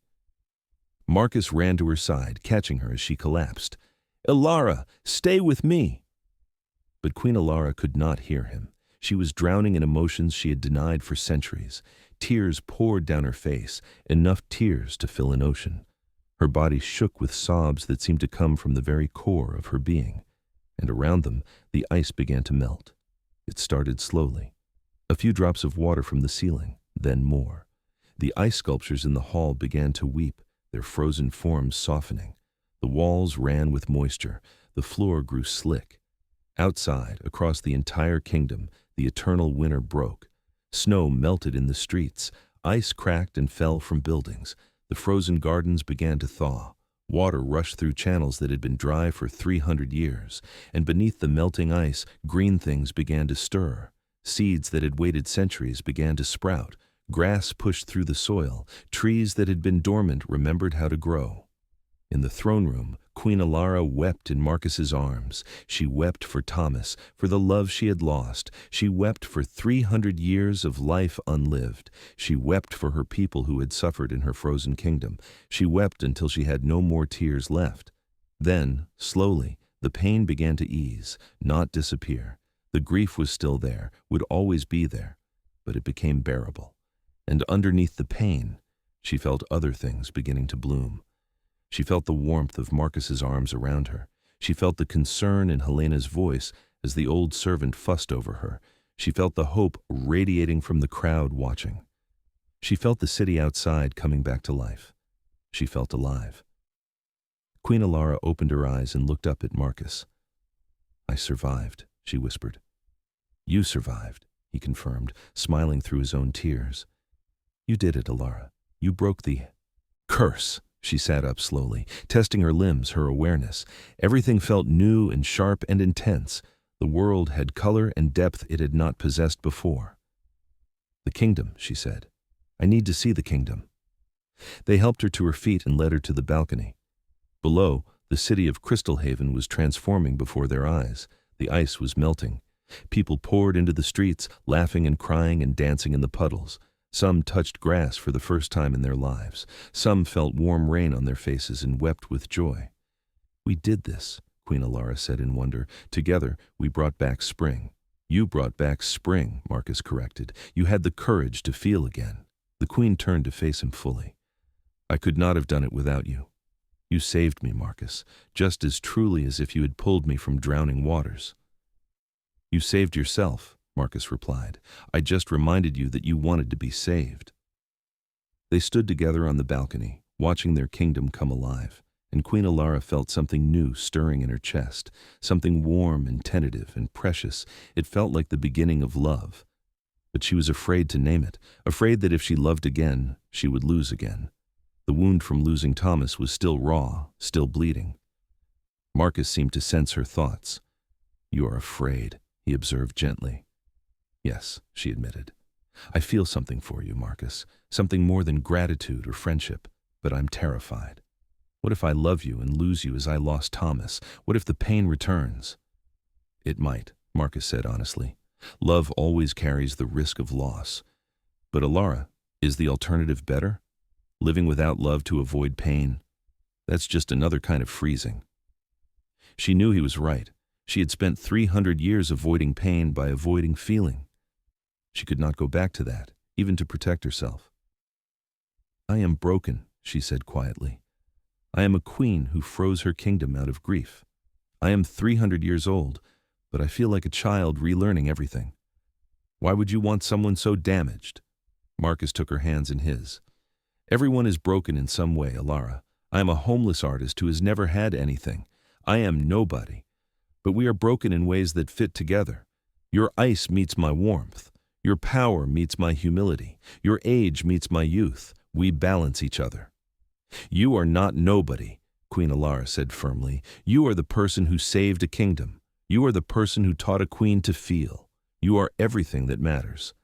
Marcus ran to her side, catching her as she collapsed. "Elara, stay with me!" But Queen Elara could not hear him. She was drowning in emotions she had denied for centuries. Tears poured down her face, enough tears to fill an ocean. Her body shook with sobs that seemed to come from the very core of her being. And around them, the ice began to melt. It started slowly. A few drops of water from the ceiling, then more. The ice sculptures in the hall began to weep, their frozen forms softening. The walls ran with moisture. The floor grew slick. Outside, across the entire kingdom, the eternal winter broke. Snow melted in the streets. Ice cracked and fell from buildings. The frozen gardens began to thaw. Water rushed through channels that had been dry for 300 years. And beneath the melting ice, green things began to stir. Seeds that had waited centuries began to sprout. Grass pushed through the soil. Trees that had been dormant remembered how to grow. In the throne room, Queen Elara wept in Marcus's arms. She wept for Thomas, for the love she had lost. She wept for 300 years of life unlived. She wept for her people who had suffered in her frozen kingdom. She wept until she had no more tears left. Then, slowly, the pain began to ease, not disappear. The grief was still there, would always be there, but it became bearable. And underneath the pain, she felt other things beginning to bloom. She felt the warmth of Marcus's arms around her. She felt the concern in Helena's voice as the old servant fussed over her. She felt the hope radiating from the crowd watching. She felt the city outside coming back to life. She felt alive. Queen Elara opened her eyes and looked up at Marcus. "I survived," she whispered. "You survived," he confirmed, smiling through his own tears. "You did it, Elara. You broke the curse." She sat up slowly, testing her limbs, her awareness. Everything felt new and sharp and intense. The world had color and depth it had not possessed before. "The kingdom," she said. "I need to see the kingdom." They helped her to her feet and led her to the balcony. Below, the city of Crystalhaven was transforming before their eyes. The ice was melting. People poured into the streets, laughing and crying and dancing in the puddles. Some touched grass for the first time in their lives. Some felt warm rain on their faces and wept with joy. "We did this," Queen Elara said in wonder. "Together, we brought back spring." "You brought back spring," Marcus corrected. "You had the courage to feel again." The queen turned to face him fully. "I could not have done it without you. You saved me, Marcus, just as truly as if you had pulled me from drowning waters." "You saved yourself," Marcus replied. "I just reminded you that you wanted to be saved." They stood together on the balcony, watching their kingdom come alive, and Queen Elara felt something new stirring in her chest, something warm and tentative and precious. It felt like the beginning of love. But she was afraid to name it, afraid that if she loved again, she would lose again. The wound from losing Thomas was still raw, still bleeding. Marcus seemed to sense her thoughts. "You are afraid," he observed gently. "Yes," she admitted. "I feel something for you, Marcus, something more than gratitude or friendship, but I'm terrified. What if I love you and lose you as I lost Thomas? What if the pain returns?" "It might," Marcus said honestly. "Love always carries the risk of loss. But Elara, is the alternative better? Living without love to avoid pain? That's just another kind of freezing." She knew he was right. She had spent 300 years avoiding pain by avoiding feeling. She could not go back to that, even to protect herself. "I am broken," she said quietly. "I am a queen who froze her kingdom out of grief. I am 300 years old, but I feel like a child relearning everything." "Why would you want someone so damaged?" Marcus took her hands in his. "Everyone is broken in some way, Elara. I am a homeless artist who has never had anything. I am nobody. But we are broken in ways that fit together. Your ice meets my warmth. Your power meets my humility. Your age meets my youth. We balance each other." "You are not nobody," Queen Elara said firmly. "You are the person who saved a kingdom. You are the person who taught a queen to feel. You are everything that matters."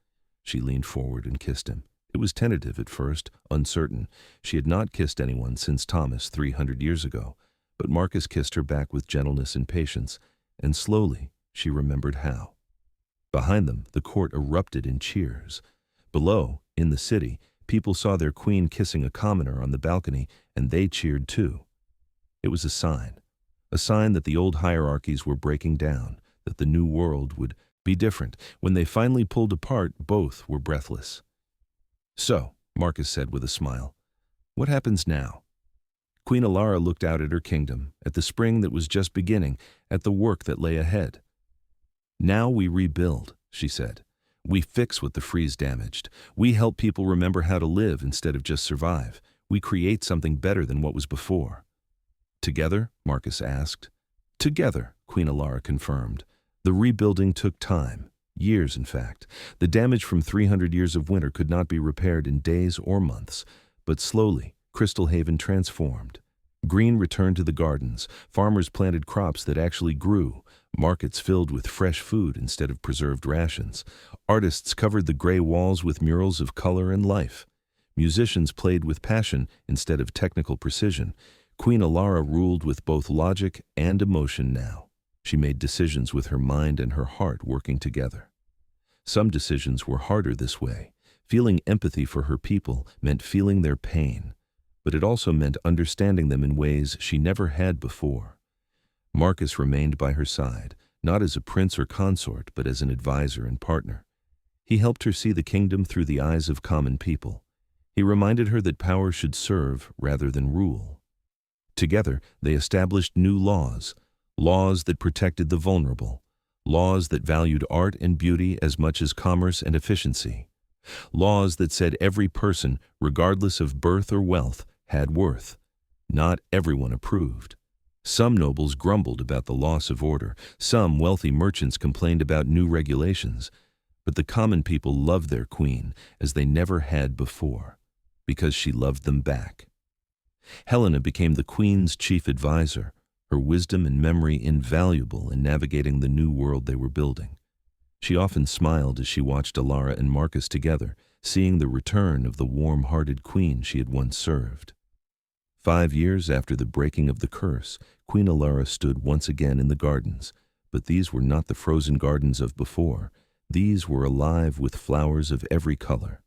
She leaned forward and kissed him. It was tentative at first, uncertain. She had not kissed anyone since Thomas 300 years ago, but Marcus kissed her back with gentleness and patience, and slowly she remembered how. Behind them, the court erupted in cheers. Below, in the city, people saw their queen kissing a commoner on the balcony, and they cheered too. It was a sign that the old hierarchies were breaking down, that the new world would be different. When they finally pulled apart, both were breathless. "So," Marcus said with a smile, "what happens now?" Queen Elara looked out at her kingdom, at the spring that was just beginning, at the work that lay ahead. "Now we rebuild," she said. "We fix what the freeze damaged. We help people remember how to live instead of just survive. We create something better than what was before." "Together?" Marcus asked. "Together," Queen Elara confirmed. The rebuilding took time, years in fact. The damage from 300 years of winter could not be repaired in days or months, but slowly Crystalhaven transformed. Green returned to the gardens, farmers planted crops that actually grew, markets filled with fresh food instead of preserved rations. Artists covered the gray walls with murals of color and life. Musicians played with passion instead of technical precision. Queen Elara ruled with both logic and emotion now. She made decisions with her mind and her heart working together. Some decisions were harder this way. Feeling empathy for her people meant feeling their pain, but it also meant understanding them in ways she never had before. Marcus remained by her side, not as a prince or consort, but as an advisor and partner. He helped her see the kingdom through the eyes of common people. He reminded her that power should serve rather than rule. Together, they established new laws, Laws that protected the vulnerable. Laws that valued art and beauty as much as commerce and efficiency. Laws that said every person, regardless of birth or wealth, had worth. Not everyone approved. Some nobles grumbled about the loss of order. Some wealthy merchants complained about new regulations. But the common people loved their queen as they never had before, because she loved them back. Helena became the queen's chief advisor, her wisdom and memory invaluable in navigating the new world they were building. She often smiled as she watched Elara and Marcus together, seeing the return of the warm-hearted queen she had once served. 5 years after the breaking of the curse, Queen Elara stood once again in the gardens, but these were not the frozen gardens of before. These were alive with flowers of every color.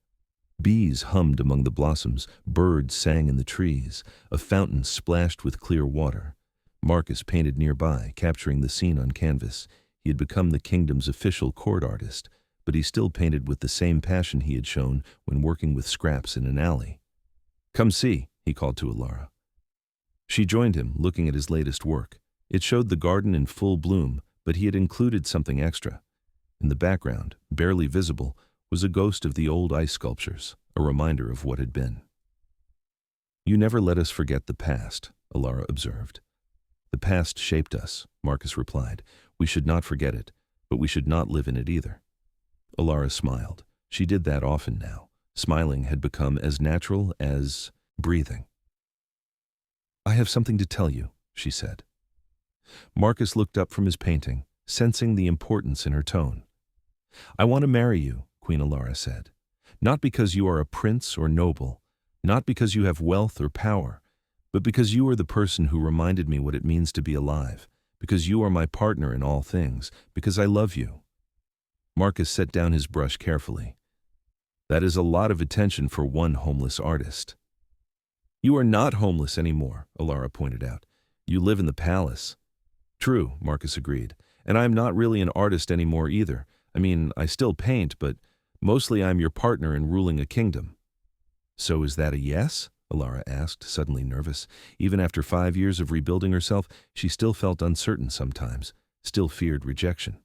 Bees hummed among the blossoms, birds sang in the trees, a fountain splashed with clear water. Marcus painted nearby, capturing the scene on canvas. He had become the kingdom's official court artist, but he still painted with the same passion he had shown when working with scraps in an alley. "Come see," he called to Elara. She joined him, looking at his latest work. It showed the garden in full bloom, but he had included something extra. In the background, barely visible, was a ghost of the old ice sculptures, a reminder of what had been. "You never let us forget the past," Elara observed. "The past shaped us," Marcus replied. "We should not forget it, but we should not live in it either." Elara smiled. She did that often now. Smiling had become as natural as breathing. "I have something to tell you," she said. Marcus looked up from his painting, sensing the importance in her tone. "I want to marry you," Queen Elara said. "Not because you are a prince or noble, not because you have wealth or power, but because you are the person who reminded me what it means to be alive, because you are my partner in all things, because I love you." Marcus set down his brush carefully. "That is a lot of attention for one homeless artist." "You are not homeless anymore," Elara pointed out. "You live in the palace." "True," Marcus agreed. "And I am not really an artist anymore either. I mean, I still paint, but mostly I am your partner in ruling a kingdom." "So is that a yes?" Elara asked, suddenly nervous. Even after 5 years of rebuilding herself, she still felt uncertain sometimes, still feared rejection.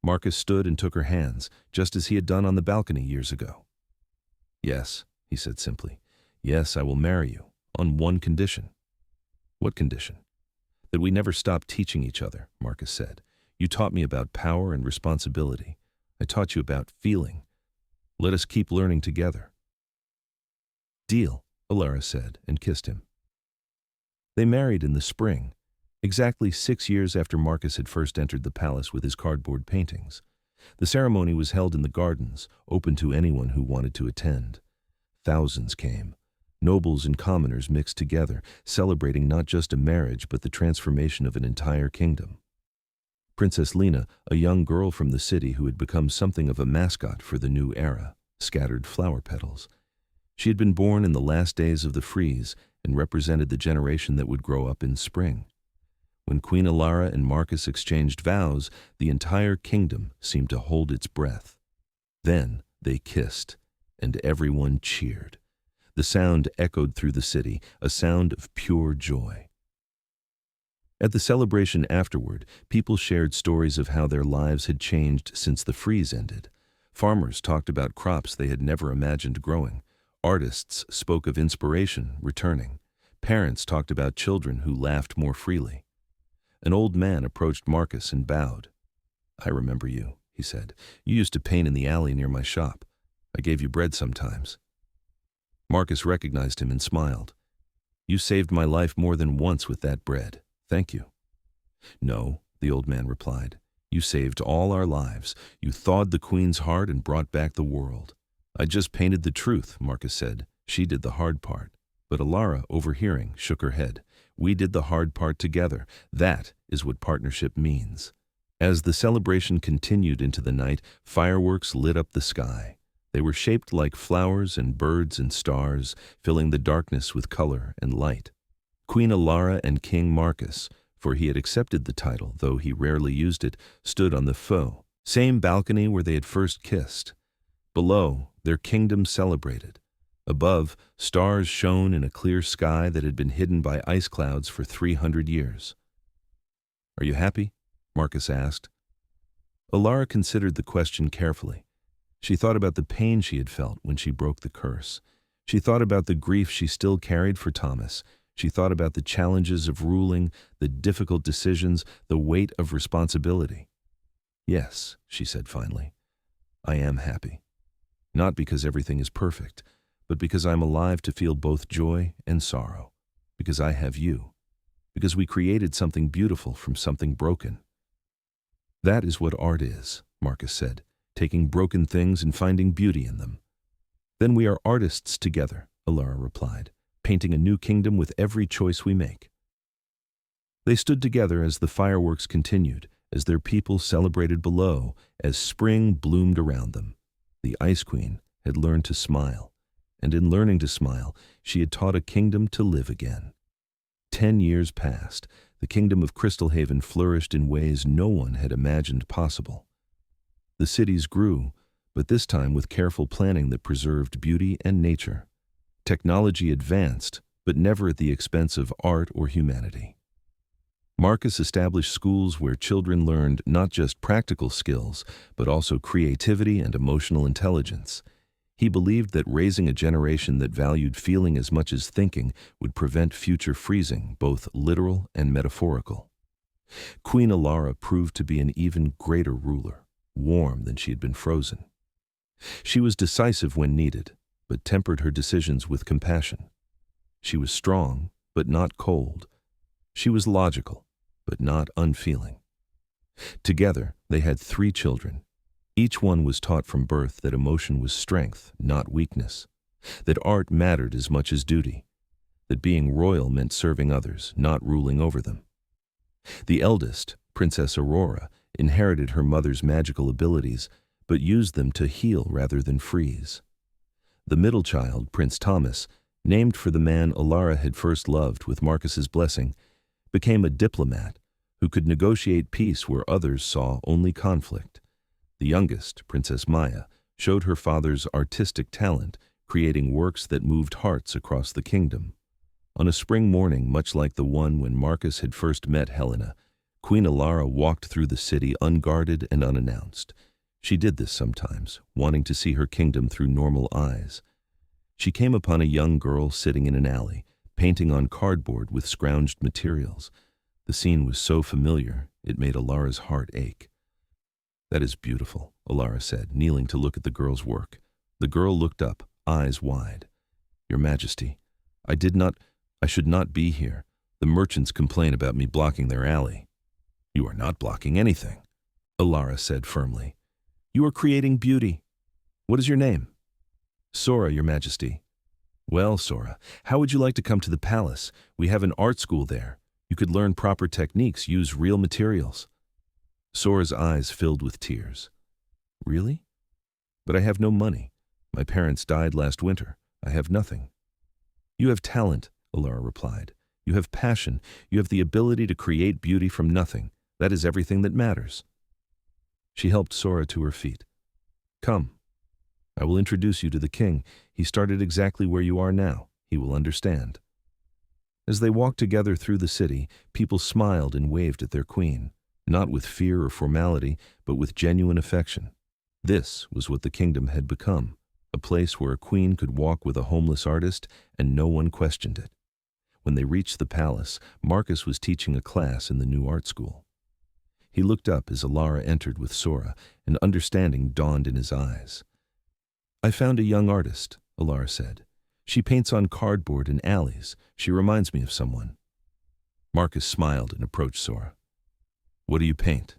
Marcus stood and took her hands, just as he had done on the balcony years ago. "Yes," he said simply. "Yes, I will marry you, on one condition." "What condition?" "That we never stop teaching each other," Marcus said. "You taught me about power and responsibility. I taught you about feeling. Let us keep learning together." "Deal," Elara said, and kissed him. They married in the spring, exactly 6 years after Marcus had first entered the palace with his cardboard paintings. The ceremony was held in the gardens, open to anyone who wanted to attend. Thousands came. Nobles and commoners mixed together, celebrating not just a marriage but the transformation of an entire kingdom. Princess Lena, a young girl from the city who had become something of a mascot for the new era, scattered flower petals. She had been born in the last days of the freeze and represented the generation that would grow up in spring. When Queen Elara and Marcus exchanged vows, the entire kingdom seemed to hold its breath. Then they kissed, and everyone cheered. The sound echoed through the city, a sound of pure joy. At the celebration afterward, people shared stories of how their lives had changed since the freeze ended. Farmers talked about crops they had never imagined growing. Artists spoke of inspiration returning. Parents talked about children who laughed more freely. An old man approached Marcus and bowed. "I remember you," he said. "You used to paint in the alley near my shop. I gave you bread sometimes." Marcus recognized him and smiled. "You saved my life more than once with that bread. Thank you." "No," the old man replied. "You saved all our lives. You thawed the queen's heart and brought back the world." "I just painted the truth," Marcus said. "She did the hard part." But Elara, overhearing, shook her head. "We did the hard part together. That is what partnership means." As the celebration continued into the night, fireworks lit up the sky. They were shaped like flowers and birds and stars, filling the darkness with color and light. Queen Elara and King Marcus, for he had accepted the title, though he rarely used it, stood on the same balcony where they had first kissed. Below, their kingdom celebrated. Above, stars shone in a clear sky that had been hidden by ice clouds for 300 years. Are you happy? Marcus asked. Elara considered the question carefully. She thought about the pain she had felt when she broke the curse. She thought about the grief she still carried for Thomas. She thought about the challenges of ruling, the difficult decisions, the weight of responsibility. Yes, she said finally, I am happy. Not because everything is perfect, but because I'm alive to feel both joy and sorrow. Because I have you. Because we created something beautiful from something broken. That is what art is, Marcus said, taking broken things and finding beauty in them. Then we are artists together, Elara replied, painting a new kingdom with every choice we make. They stood together as the fireworks continued, as their people celebrated below, as spring bloomed around them. The Ice Queen had learned to smile, and in learning to smile, she had taught a kingdom to live again. 10 years passed. The kingdom of Crystalhaven flourished in ways no one had imagined possible. The cities grew, but this time with careful planning that preserved beauty and nature. Technology advanced, but never at the expense of art or humanity. Marcus established schools where children learned not just practical skills, but also creativity and emotional intelligence. He believed that raising a generation that valued feeling as much as thinking would prevent future freezing, both literal and metaphorical. Queen Elara proved to be an even greater ruler, warm than she had been frozen. She was decisive when needed, but tempered her decisions with compassion. She was strong, but not cold. She was logical, but not unfeeling. Together, they had 3 children. Each one was taught from birth that emotion was strength, not weakness, that art mattered as much as duty, that being royal meant serving others, not ruling over them. The eldest, Princess Aurora, inherited her mother's magical abilities, but used them to heal rather than freeze. The middle child, Prince Thomas, named for the man Elara had first loved with Marcus's blessing, became a diplomat who could negotiate peace where others saw only conflict. The youngest, Princess Maya, showed her father's artistic talent, creating works that moved hearts across the kingdom. On a spring morning, much like the one when Marcus had first met Helena, Queen Elara walked through the city unguarded and unannounced. She did this sometimes, wanting to see her kingdom through normal eyes. She came upon a young girl sitting in an alley, painting on cardboard with scrounged materials. The scene was so familiar, it made Elara's heart ache. That is beautiful, Elara said, kneeling to look at the girl's work. The girl looked up, eyes wide. Your Majesty, I should not be here. The merchants complain about me blocking their alley. You are not blocking anything, Elara said firmly. You are creating beauty. What is your name? Sora, Your Majesty. Well, Sora, how would you like to come to the palace? We have an art school there. You could learn proper techniques, use real materials. Sora's eyes filled with tears. Really? But I have no money. My parents died last winter. I have nothing. You have talent, Elara replied. You have passion. You have the ability to create beauty from nothing. That is everything that matters. She helped Sora to her feet. Come. I will introduce you to the king. He started exactly where you are now. He will understand. As they walked together through the city, people smiled and waved at their queen, not with fear or formality, but with genuine affection. This was what the kingdom had become, a place where a queen could walk with a homeless artist and no one questioned it. When they reached the palace, Marcus was teaching a class in the new art school. He looked up as Elara entered with Sora, and understanding dawned in his eyes. I found a young artist, Elara said. She paints on cardboard in alleys. She reminds me of someone. Marcus smiled and approached Sora. What do you paint?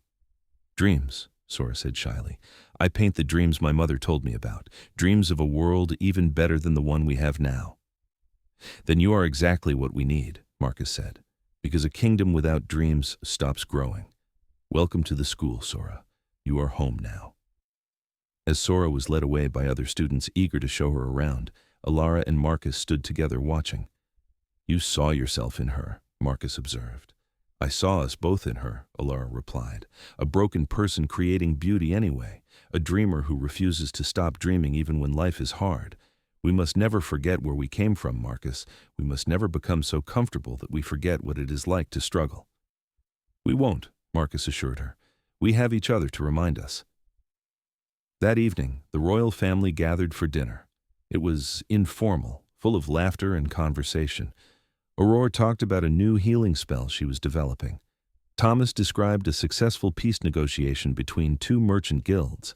Dreams, Sora said shyly. I paint the dreams my mother told me about, dreams of a world even better than the one we have now. Then you are exactly what we need, Marcus said, because a kingdom without dreams stops growing. Welcome to the school, Sora. You are home now. As Sora was led away by other students eager to show her around, Elara and Marcus stood together watching. You saw yourself in her, Marcus observed. I saw us both in her, Elara replied. A broken person creating beauty anyway, a dreamer who refuses to stop dreaming even when life is hard. We must never forget where we came from, Marcus. We must never become so comfortable that we forget what it is like to struggle. We won't, Marcus assured her. We have each other to remind us. That evening, the royal family gathered for dinner. It was informal, full of laughter and conversation. Aurora talked about a new healing spell she was developing. Thomas described a successful peace negotiation between two merchant guilds.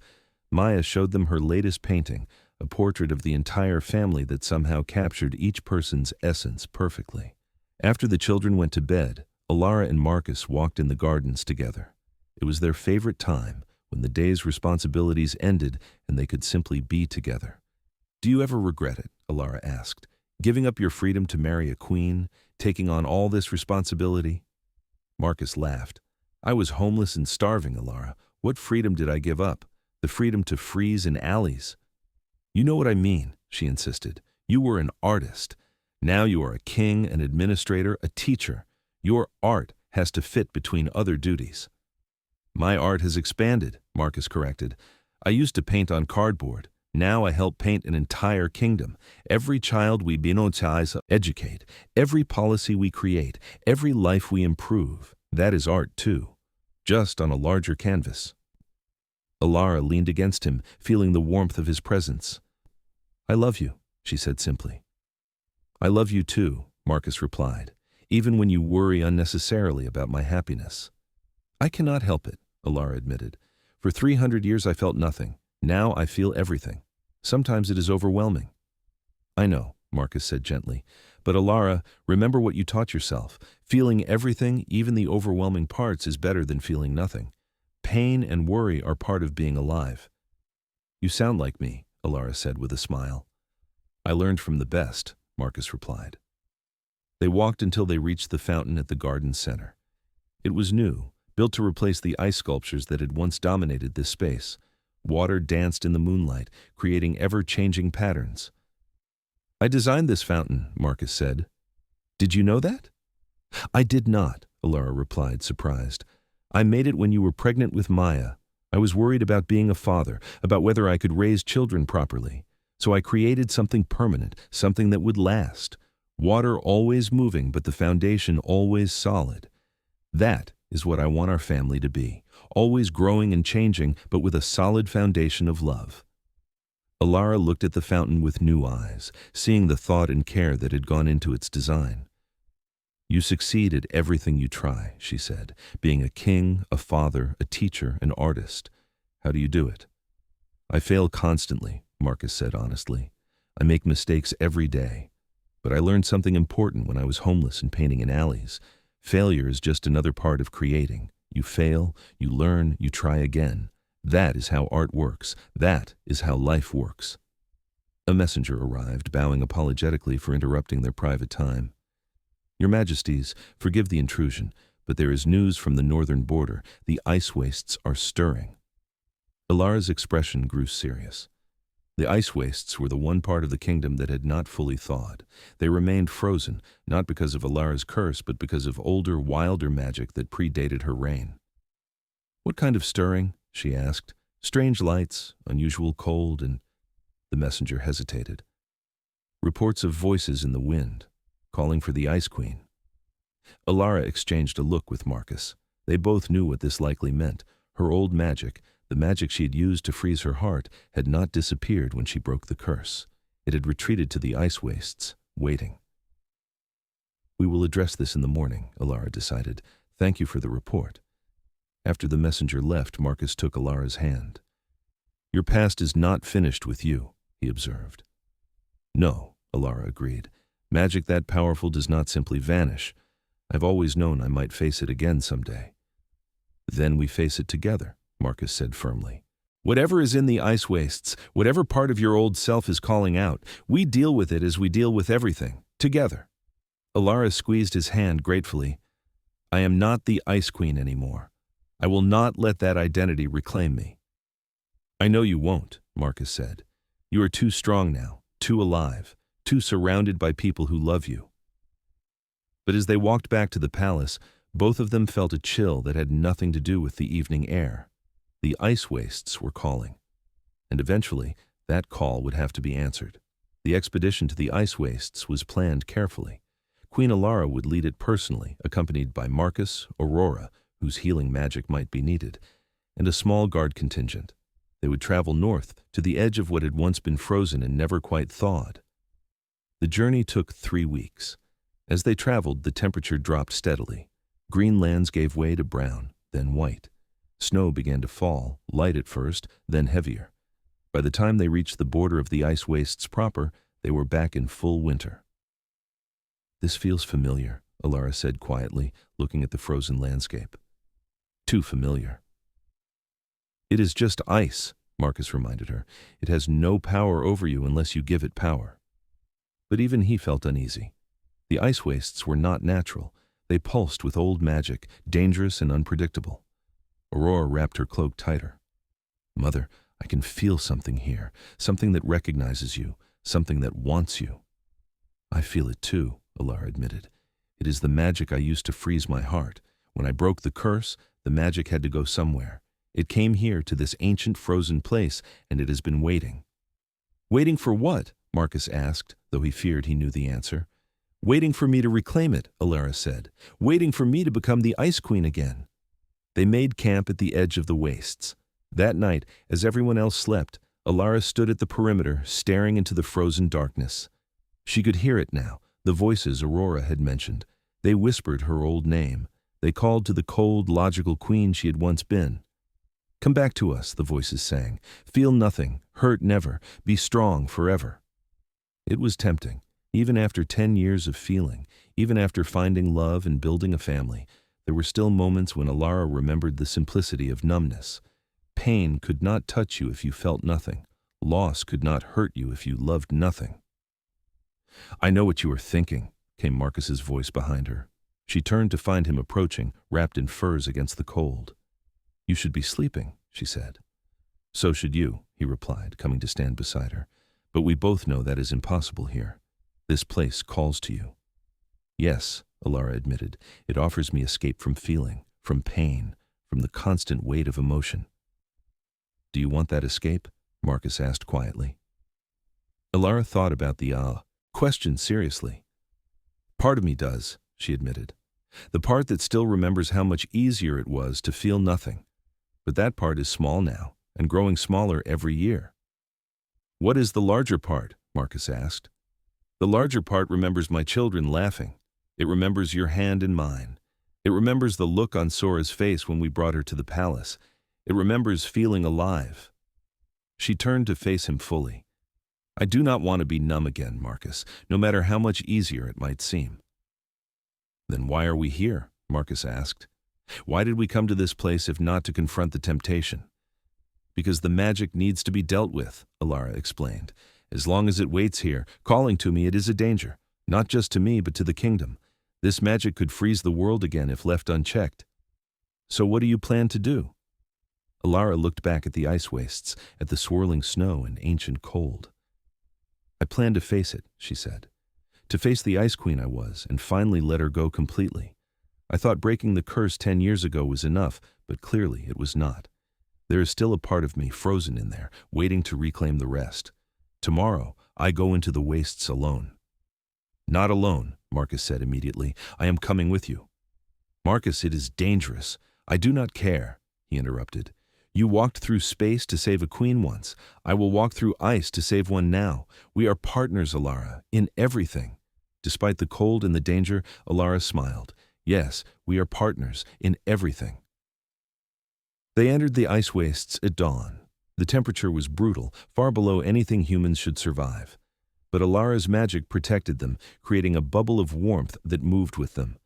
Maya showed them her latest painting, a portrait of the entire family that somehow captured each person's essence perfectly. After the children went to bed, Elara and Marcus walked in the gardens together. It was their favorite time, when the day's responsibilities ended and they could simply be together. Do you ever regret it? Elara asked. Giving up your freedom to marry a queen, taking on all this responsibility? Marcus laughed. I was homeless and starving, Elara. What freedom did I give up? The freedom to freeze in alleys. You know what I mean, she insisted. You were an artist. Now you are a king, an administrator, a teacher. Your art has to fit between other duties. My art has expanded, Marcus corrected. I used to paint on cardboard. Now I help paint an entire kingdom. Every child we educate, every policy we create, every life we improve, that is art too, just on a larger canvas. Elara leaned against him, feeling the warmth of his presence. I love you, she said simply. I love you too, Marcus replied, even when you worry unnecessarily about my happiness. I cannot help it, Elara admitted. For 300 years I felt nothing. Now I feel everything. Sometimes it is overwhelming. I know, Marcus said gently, but Elara, remember what you taught yourself. Feeling everything, even the overwhelming parts, is better than feeling nothing. Pain and worry are part of being alive. You sound like me, Elara said with a smile. I learned from the best, Marcus replied. They walked until they reached the fountain at the garden center. It was new, built to replace the ice sculptures that had once dominated this space. Water danced in the moonlight, creating ever-changing patterns. I designed this fountain, Marcus said. Did you know that? I did not, Elara replied, surprised. I made it when you were pregnant with Maya. I was worried about being a father, about whether I could raise children properly. So I created something permanent, something that would last. Water always moving, but the foundation always solid. That is what I want our family to be. Always growing and changing, but with a solid foundation of love. Elara looked at the fountain with new eyes, seeing the thought and care that had gone into its design. You succeed at everything you try, she said, being a king, a father, a teacher, an artist. How do you do it? I fail constantly, Marcus said honestly. I make mistakes every day. But I learned something important when I was homeless and painting in alleys. Failure is just another part of creating. You fail, you learn, you try again. That is how art works. That is how life works. A messenger arrived, bowing apologetically for interrupting their private time. Your Majesties, forgive the intrusion, but there is news from the northern border. The ice wastes are stirring. Elara's expression grew serious. The ice wastes were the one part of the kingdom that had not fully thawed. They remained frozen, not because of Elara's curse, but because of older, wilder magic that predated her reign. What kind of stirring? She asked. Strange lights, unusual cold, and the messenger hesitated. Reports of voices in the wind, calling for the Ice Queen. Elara exchanged a look with Marcus. They both knew what this likely meant. Her old magic, the magic she had used to freeze her heart, had not disappeared when she broke the curse. It had retreated to the ice wastes, waiting. We will address this in the morning, Elara decided. Thank you for the report. After the messenger left, Marcus took Elara's hand. Your past is not finished with you, he observed. No, Elara agreed. Magic that powerful does not simply vanish. I've always known I might face it again someday. Then we face it together, Marcus said firmly. Whatever is in the ice wastes, whatever part of your old self is calling out, we deal with it as we deal with everything, together. Elara squeezed his hand gratefully. I am not the Ice Queen anymore. I will not let that identity reclaim me. I know you won't, Marcus said. You are too strong now, too alive, too surrounded by people who love you. But as they walked back to the palace, both of them felt a chill that had nothing to do with the evening air. The ice wastes were calling, and eventually that call would have to be answered. The expedition to the ice wastes was planned carefully. Queen Elara would lead it personally, accompanied by Marcus, Aurora, whose healing magic might be needed, and a small guard contingent. They would travel north to the edge of what had once been frozen and never quite thawed. The journey took 3 weeks. As they traveled, the temperature dropped steadily. Green lands gave way to brown, then white. Snow began to fall, light at first, then heavier. By the time they reached the border of the ice wastes proper, they were back in full winter. "This feels familiar," Elara said quietly, looking at the frozen landscape. "Too familiar." "It is just ice," Marcus reminded her. "It has no power over you unless you give it power." But even he felt uneasy. The ice wastes were not natural. They pulsed with old magic, dangerous and unpredictable. Aurora wrapped her cloak tighter. "Mother, I can feel something here, something that recognizes you, something that wants you." "I feel it too," Elara admitted. "It is the magic I used to freeze my heart. When I broke the curse, the magic had to go somewhere. It came here to this ancient frozen place, and it has been waiting." "Waiting for what?" Marcus asked, though he feared he knew the answer. "Waiting for me to reclaim it," Elara said. "Waiting for me to become the Ice Queen again." They made camp at the edge of the wastes. That night, as everyone else slept, Elara stood at the perimeter, staring into the frozen darkness. She could hear it now, the voices Aurora had mentioned. They whispered her old name. They called to the cold, logical queen she had once been. "Come back to us," the voices sang. "Feel nothing, hurt never, be strong forever." It was tempting, even after 10 years of feeling, even after finding love and building a family. There were still moments when Elara remembered the simplicity of numbness. Pain could not touch you if you felt nothing. Loss could not hurt you if you loved nothing. "I know what you are thinking," came Marcus's voice behind her. She turned to find him approaching, wrapped in furs against the cold. "You should be sleeping," she said. "So should you," he replied, coming to stand beside her. "But we both know that is impossible here. This place calls to you." "Yes," Elara admitted, "it offers me escape from feeling, from pain, from the constant weight of emotion." "Do you want that escape?" Marcus asked quietly. Elara thought about the question seriously. "Part of me does," she admitted. "The part that still remembers how much easier it was to feel nothing. But that part is small now, and growing smaller every year." "What is the larger part?" Marcus asked. "The larger part remembers my children laughing. It remembers your hand in mine. It remembers the look on Sora's face when we brought her to the palace. It remembers feeling alive." She turned to face him fully. "I do not want to be numb again, Marcus, no matter how much easier it might seem." "Then why are we here?" Marcus asked. "Why did we come to this place if not to confront the temptation?" "Because the magic needs to be dealt with," Elara explained. "As long as it waits here, calling to me, it is a danger, not just to me but to the kingdom. This magic could freeze the world again if left unchecked." "So what do you plan to do?" Elara looked back at the ice wastes, at the swirling snow and ancient cold. "I plan to face it," she said. "To face the Ice Queen I was, and finally let her go completely. I thought breaking the curse 10 years ago was enough, but clearly it was not. There is still a part of me frozen in there, waiting to reclaim the rest. Tomorrow, I go into the wastes alone." "Not alone," Marcus said immediately. "I am coming with you." "Marcus, it is dangerous. I do not care," he interrupted. "You walked through space to save a queen once. I will walk through ice to save one now. We are partners, Elara, in everything." Despite the cold and the danger, Elara smiled. "Yes, we are partners in everything." They entered the ice wastes at dawn. The temperature was brutal, far below anything humans should survive. But Elara's magic protected them, creating a bubble of warmth that moved with them.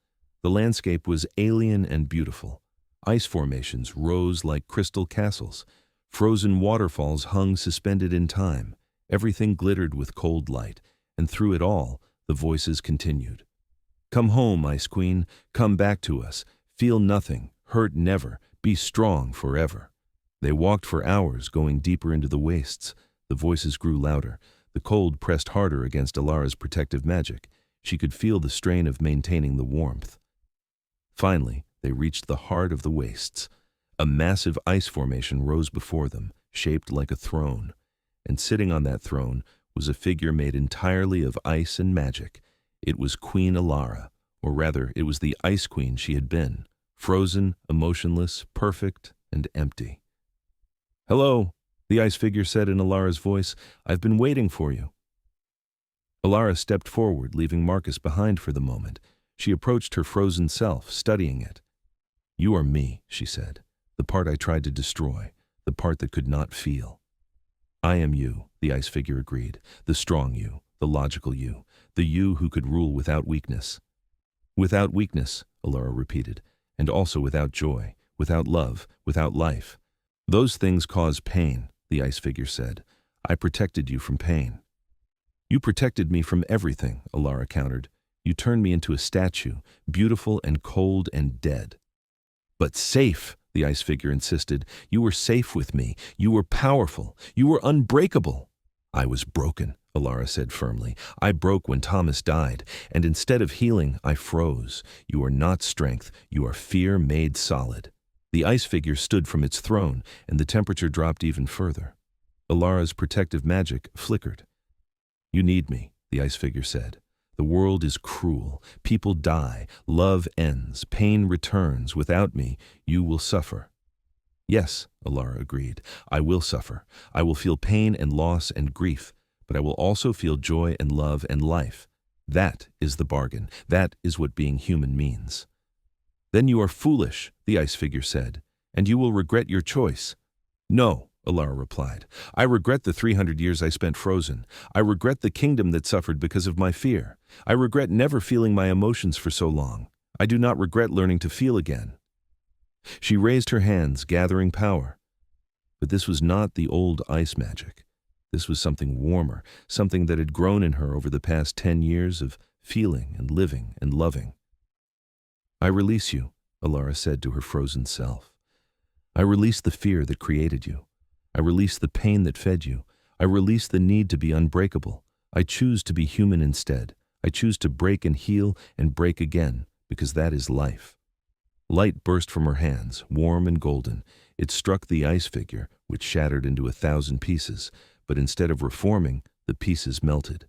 The landscape was alien and beautiful. Ice formations rose like crystal castles. Frozen waterfalls hung suspended in time. Everything glittered with cold light, and through it all, the voices continued. "Come home, Ice Queen. Come back to us. Feel nothing, hurt never, be strong forever." They walked for hours, going deeper into the wastes. The voices grew louder. The cold pressed harder against Elara's protective magic. She could feel the strain of maintaining the warmth. Finally, they reached the heart of the wastes. A massive ice formation rose before them, shaped like a throne. And sitting on that throne was a figure made entirely of ice and magic. It was Queen Elara, or rather, it was the Ice Queen she had been, frozen, emotionless, perfect, and empty. "Hello," the ice figure said in Elara's voice. "I've been waiting for you." Elara stepped forward, leaving Marcus behind for the moment. She approached her frozen self, studying it. "You are me," she said, "the part I tried to destroy, the part that could not feel." "I am you," the ice figure agreed, "the strong you, the logical you, the you who could rule without weakness." "Without weakness," Elara repeated, "and also without joy, without love, without life. Those things cause pain," the ice figure said. "I protected you from pain." "You protected me from everything," Elara countered. "You turned me into a statue, beautiful and cold and dead." "But safe," the ice figure insisted. "You were safe with me. You were powerful. You were unbreakable." "I was broken," Elara said firmly. "I broke when Thomas died, and instead of healing, I froze. You are not strength. You are fear made solid." The ice figure stood from its throne, and the temperature dropped even further. Elara's protective magic flickered. "You need me," the ice figure said. "The world is cruel. People die. Love ends. Pain returns. Without me, you will suffer." "Yes," Elara agreed. "I will suffer. I will feel pain and loss and grief, but I will also feel joy and love and life. That is the bargain. That is what being human means." "Then you are foolish," the ice figure said, "and you will regret your choice." "No," Elara replied. "I regret the 300 years I spent frozen. I regret the kingdom that suffered because of my fear. I regret never feeling my emotions for so long. I do not regret learning to feel again." She raised her hands, gathering power. But this was not the old ice magic. This was something warmer, something that had grown in her over the past 10 years of feeling and living and loving. "I release you," Elara said to her frozen self. "I release the fear that created you. I release the pain that fed you. I release the need to be unbreakable. I choose to be human instead. I choose to break and heal and break again, because that is life." Light burst from her hands, warm and golden. It struck the ice figure, which shattered into 1,000 pieces, but instead of reforming, the pieces melted.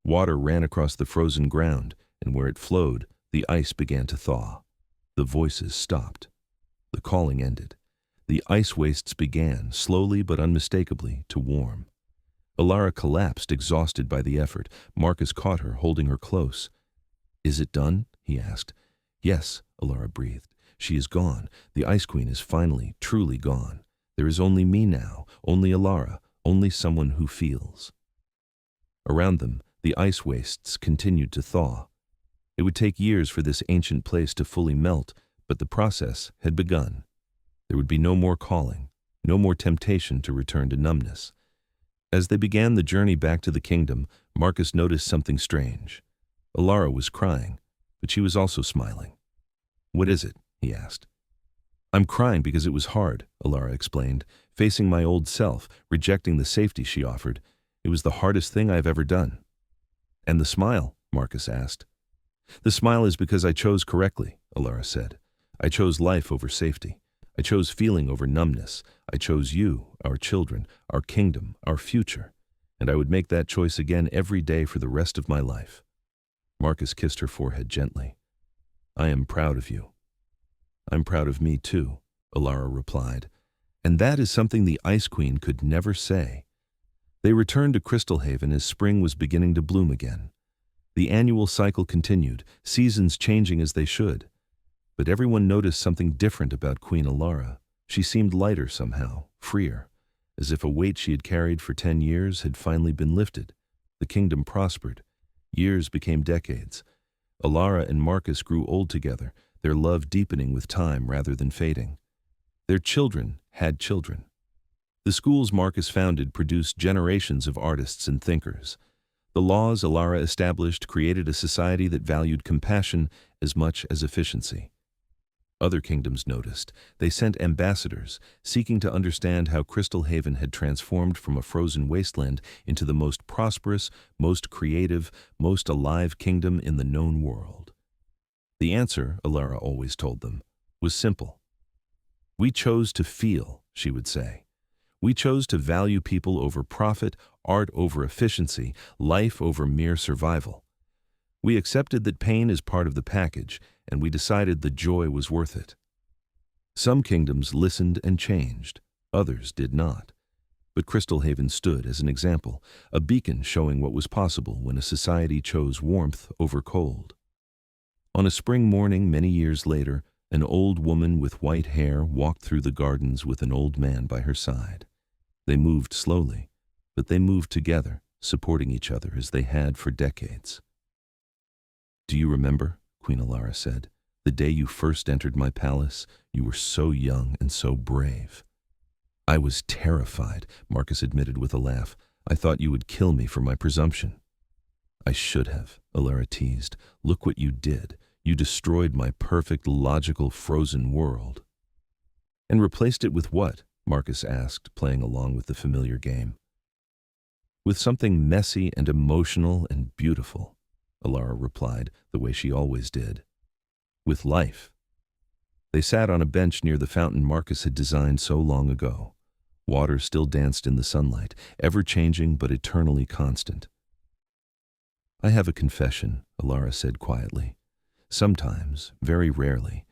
Water ran across the frozen ground, and where it flowed, the ice began to thaw. The voices stopped. The calling ended. The ice wastes began, slowly but unmistakably, to warm. Elara collapsed, exhausted by the effort. Marcus caught her, holding her close. "Is it done?" he asked. "Yes," Elara breathed. "She is gone. The Ice Queen is finally, truly gone. There is only me now, only Elara, only someone who feels." Around them, the ice wastes continued to thaw. It would take years for this ancient place to fully melt, but the process had begun. There would be no more calling, no more temptation to return to numbness. As they began the journey back to the kingdom, Marcus noticed something strange. Elara was crying, but she was also smiling. "What is it?" he asked. "I'm crying because it was hard," Elara explained, "facing my old self, rejecting the safety she offered. It was the hardest thing I've ever done." "And the smile?" Marcus asked. "The smile is because I chose correctly," Elara said. "I chose life over safety. I chose feeling over numbness. I chose you, our children, our kingdom, our future. And I would make that choice again every day for the rest of my life." Marcus kissed her forehead gently. "I am proud of you." "I'm proud of me too," Elara replied. And that is something the Ice Queen could never say. They returned to Crystalhaven as spring was beginning to bloom again. The annual cycle continued, seasons changing as they should. But everyone noticed something different about Queen Elara. She seemed lighter somehow, freer, as if a weight she had carried for 10 years had finally been lifted. The kingdom prospered. Years became decades. Elara and Marcus grew old together, their love deepening with time rather than fading. Their children had children. The schools Marcus founded produced generations of artists and thinkers. The laws Elara established created a society that valued compassion as much as efficiency. Other kingdoms noticed. They sent ambassadors, seeking to understand how Crystalhaven had transformed from a frozen wasteland into the most prosperous, most creative, most alive kingdom in the known world. The answer, Elara always told them, was simple. "We chose to feel," she would say. "We chose to value people over profit, art over efficiency, life over mere survival. We accepted that pain is part of the package, and we decided the joy was worth it." Some kingdoms listened and changed, others did not. But Crystalhaven stood as an example, a beacon showing what was possible when a society chose warmth over cold. On a spring morning many years later, an old woman with white hair walked through the gardens with an old man by her side. They moved slowly, but they moved together, supporting each other as they had for decades. "Do you remember," Queen Elara said, "the day you first entered my palace? You were so young and so brave." "I was terrified," Marcus admitted with a laugh. "I thought you would kill me for my presumption." "I should have," Elara teased. "Look what you did. You destroyed my perfect, logical, frozen world." "And replaced it with what?" Marcus asked, playing along with the familiar game. "With something messy and emotional and beautiful," Elara replied, the way she always did. "With life." They sat on a bench near the fountain Marcus had designed so long ago. Water still danced in the sunlight, ever-changing but eternally constant. "I have a confession," Elara said quietly. "Sometimes, very rarely,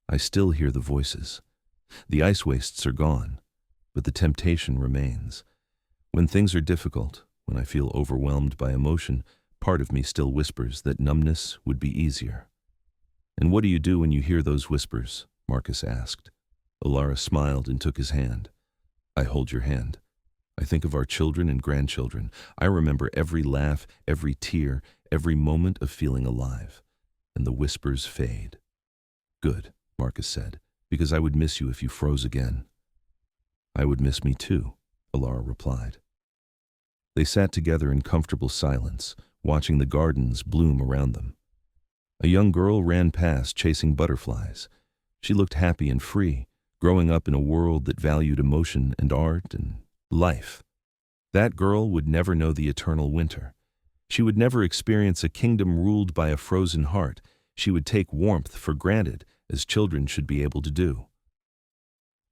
I still hear the voices. The ice wastes are gone, but the temptation remains. When things are difficult, when I feel overwhelmed by emotion, part of me still whispers that numbness would be easier." "And what do you do when you hear those whispers?" Marcus asked. Elara smiled and took his hand. "I hold your hand. I think of our children and grandchildren. I remember every laugh, every tear, every moment of feeling alive. And the whispers fade." "Good," Marcus said, "because I would miss you if you froze again." "I would miss me too," Elara replied. They sat together in comfortable silence, watching the gardens bloom around them. A young girl ran past chasing butterflies. She looked happy and free, growing up in a world that valued emotion and art and life. That girl would never know the eternal winter. She would never experience a kingdom ruled by a frozen heart. She would take warmth for granted, as children should be able to do.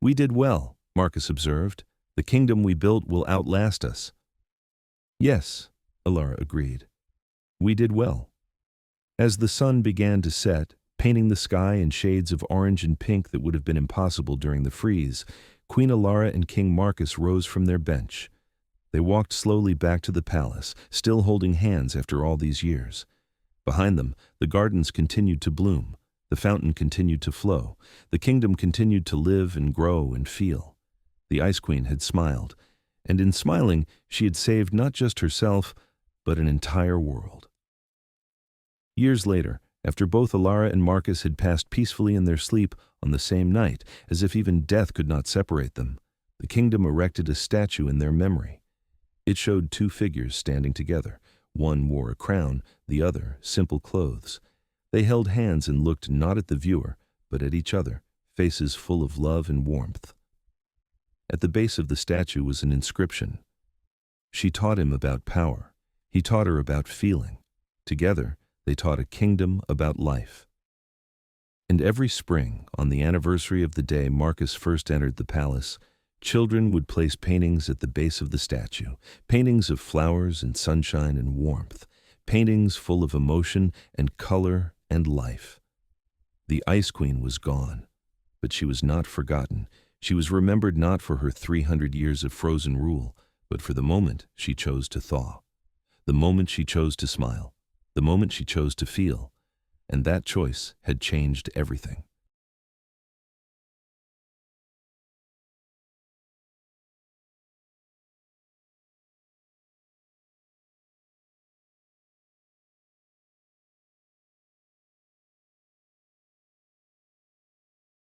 "We did well," Marcus observed. "The kingdom we built will outlast us." "Yes," Elara agreed. "We did well." As the sun began to set, painting the sky in shades of orange and pink that would have been impossible during the freeze, Queen Elara and King Marcus rose from their bench. They walked slowly back to the palace, still holding hands after all these years. Behind them, the gardens continued to bloom, the fountain continued to flow, the kingdom continued to live and grow and feel. The Ice Queen had smiled, and in smiling, she had saved not just herself, but an entire world. Years later, after both Elara and Marcus had passed peacefully in their sleep on the same night, as if even death could not separate them, the kingdom erected a statue in their memory. It showed two figures standing together. One wore a crown, the other simple clothes. They held hands and looked not at the viewer, but at each other, faces full of love and warmth. At the base of the statue was an inscription. She taught him about power. He taught her about feeling. Together, they taught a kingdom about life. And every spring, on the anniversary of the day Marcus first entered the palace, children would place paintings at the base of the statue, paintings of flowers and sunshine and warmth, paintings full of emotion and color and life. The Ice Queen was gone, but she was not forgotten. She was remembered not for her 300 years of frozen rule, but for the moment she chose to thaw, the moment she chose to smile, the moment she chose to feel, and that choice had changed everything.